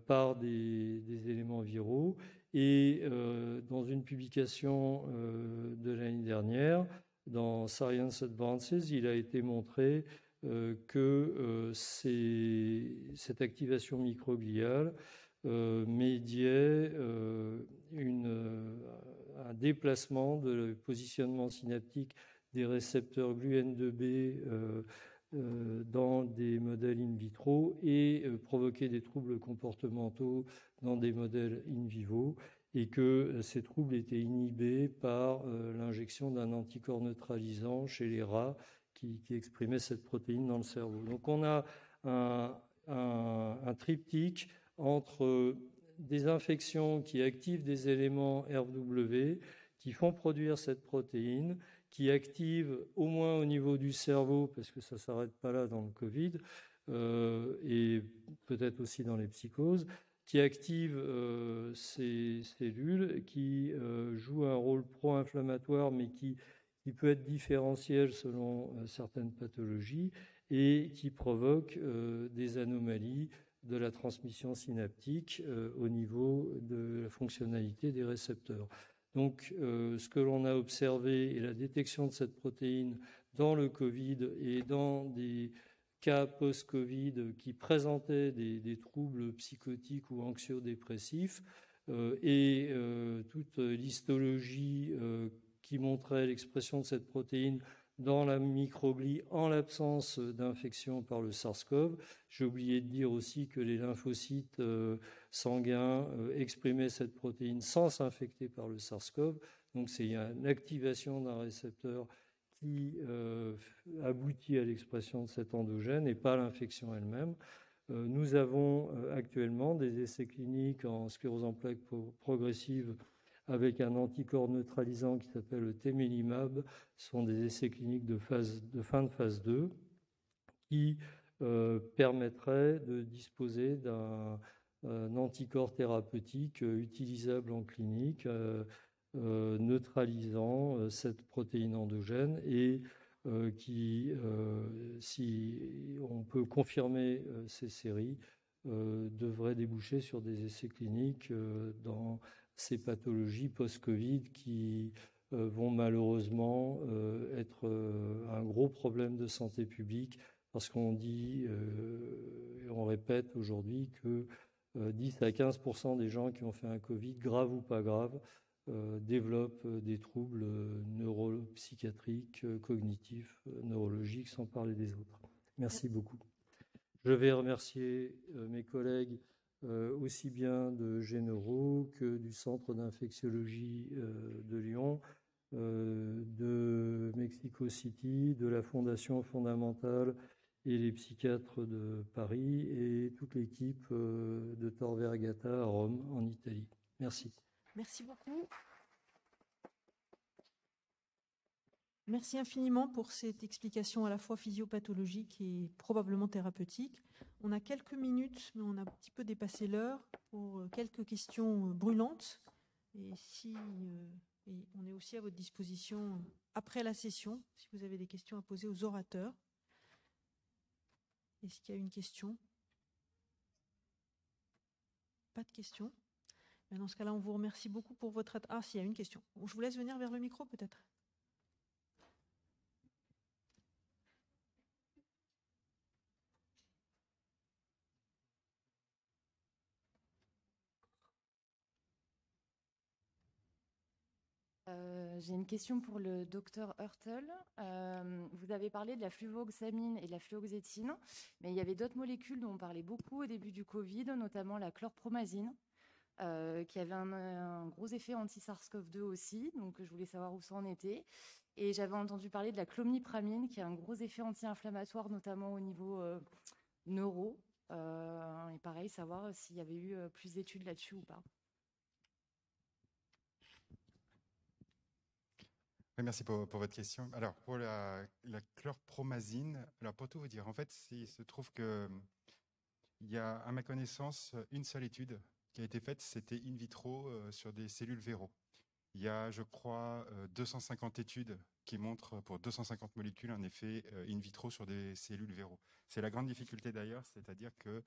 par des éléments viraux. Et dans une publication de l'année dernière, dans Science Advances, il a été montré que cette activation microgliale médiait un déplacement de positionnement synaptique des récepteurs GluN2B dans des modèles in vitro, et provoquer des troubles comportementaux dans des modèles in vivo, et que ces troubles étaient inhibés par l'injection d'un anticorps neutralisant chez les rats qui exprimait cette protéine dans le cerveau. Donc on a un triptyque entre des infections qui activent des éléments RW, qui font produire cette protéine, qui active au moins au niveau du cerveau, parce que ça ne s'arrête pas là dans le Covid, et peut-être aussi dans les psychoses, qui active ces cellules, qui jouent un rôle pro-inflammatoire, mais qui peut être différentiel selon certaines pathologies, et qui provoque des anomalies de la transmission synaptique au niveau de la fonctionnalité des récepteurs. Donc, ce que l'on a observé est la détection de cette protéine dans le Covid et dans des cas post-Covid qui présentaient des troubles psychotiques ou anxio-dépressifs, et toute l'histologie qui montrait l'expression de cette protéine dans la microglie en l'absence d'infection par le SARS-CoV. J'ai oublié de dire aussi que les lymphocytes sanguins exprimaient cette protéine sans s'infecter par le SARS-CoV. Donc c'est une activation d'un récepteur qui aboutit à l'expression de cet endogène et pas l'infection elle-même. Nous avons actuellement des essais cliniques en sclérose en plaques progressive avec un anticorps neutralisant qui s'appelle le Temelimab. Ce sont des essais cliniques de fin de phase 2 qui permettrait de disposer d'un anticorps thérapeutique utilisable en clinique, neutralisant cette protéine endogène et qui, si on peut confirmer ces séries, devrait déboucher sur des essais cliniques dans ces pathologies post-Covid qui vont malheureusement être un gros problème de santé publique, parce qu'on dit, on répète aujourd'hui que 10 à 15% des gens qui ont fait un Covid, grave ou pas grave, développent des troubles neuropsychiatriques, cognitifs, neurologiques, sans parler des autres. Merci beaucoup. Je vais remercier mes collègues aussi bien de Généraux que du Centre d'infectiologie de Lyon, de Mexico City, de la Fondation fondamentale et les psychiatres de Paris et toute l'équipe de Tor Vergata à Rome, en Italie. Merci. Merci beaucoup. Merci infiniment pour cette explication à la fois physiopathologique et probablement thérapeutique. On a quelques minutes, mais on a un petit peu dépassé l'heure pour quelques questions brûlantes. Et on est aussi à votre disposition après la session, si vous avez des questions à poser aux orateurs. Est-ce qu'il y a une question? Pas de questions? Dans ce cas-là, on vous remercie beaucoup pour votre... Ah, s'il y a une question. Je vous laisse venir vers le micro, peut-être. J'ai une question pour le docteur Hurtel. Vous avez parlé de la fluvoxamine et de la fluoxétine, mais il y avait d'autres molécules dont on parlait beaucoup au début du Covid, notamment la chlorpromazine, qui avait un gros effet anti-SARS-CoV-2 aussi, donc je voulais savoir où ça en était. Et j'avais entendu parler de la clomipramine, qui a un gros effet anti-inflammatoire, notamment au niveau neuro. Et pareil, savoir s'il y avait eu plus d'études là-dessus ou pas. Oui, merci pour votre question. Alors, pour la chlorpromazine, alors pour tout vous dire, en fait, il se trouve qu'il y a, à ma connaissance, une seule étude qui a été faite, c'était in vitro sur des cellules Véro. Il y a, je crois, 250 études qui montrent pour 250 molécules un effet in vitro sur des cellules Véro. C'est la grande difficulté d'ailleurs, c'est-à-dire que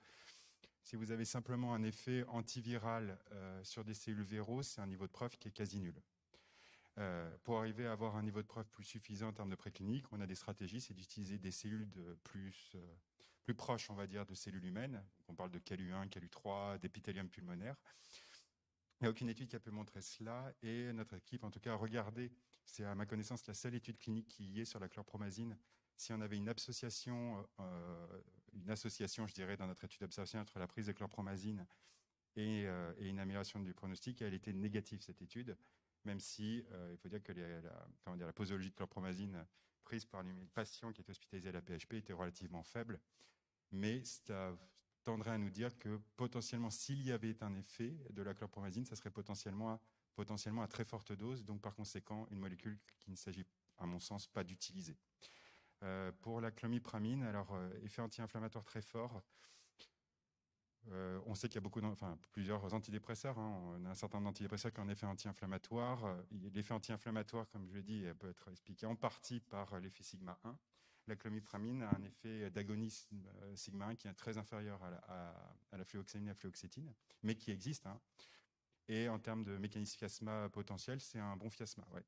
si vous avez simplement un effet antiviral sur des cellules Véro, c'est un niveau de preuve qui est quasi nul. Pour arriver à avoir un niveau de preuve plus suffisant en termes de préclinique, on a des stratégies, c'est d'utiliser des cellules plus proches, on va dire, de cellules humaines. Donc on parle de CALU1, CALU3, d'épithélium pulmonaire. Il n'y a aucune étude qui a pu montrer cela, et notre équipe, en tout cas, a regardé, c'est à ma connaissance la seule étude clinique qui y est sur la chlorpromazine, si on avait une association, je dirais, dans notre étude d'observation entre la prise de chlorpromazine et une amélioration du pronostic, elle était négative, cette étude. Même si il faut dire que la posologie de chlorpromazine prise par les patients qui étaient hospitalisés à la PHP était relativement faible, mais ça tendrait à nous dire que potentiellement, s'il y avait un effet de la chlorpromazine, ça serait potentiellement à très forte dose, donc par conséquent une molécule qu'il ne s'agit, à mon sens, pas d'utiliser. Pour la clomipramine, alors effet anti-inflammatoire très fort. On sait qu'il y a plusieurs antidépresseurs. On a un certain nombre d'antidépresseurs qui ont un effet anti-inflammatoire. L'effet anti-inflammatoire, comme je l'ai dit, peut être expliqué en partie par l'effet sigma 1. La clomipramine a un effet d'agonisme sigma 1 qui est très inférieur à la fluoxamine et à la fluoxétine, mais qui existe. Et en termes de mécanisme chiasma potentiel, c'est un bon chiasma. Ouais.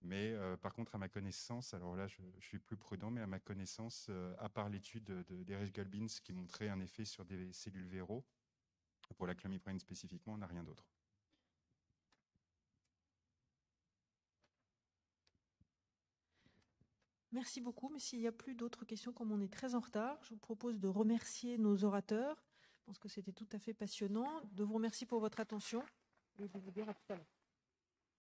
Mais par contre, à ma connaissance, alors là, je suis plus prudent, mais à ma connaissance, à part l'étude d'Erich Gulbins qui montrait un effet sur des cellules Véro, pour la clomipramine spécifiquement, on n'a rien d'autre. Merci beaucoup. Mais s'il n'y a plus d'autres questions, comme on est très en retard, je vous propose de remercier nos orateurs. Je pense que c'était tout à fait passionnant. De vous remercier pour votre attention et de vous dire à tout à l'heure.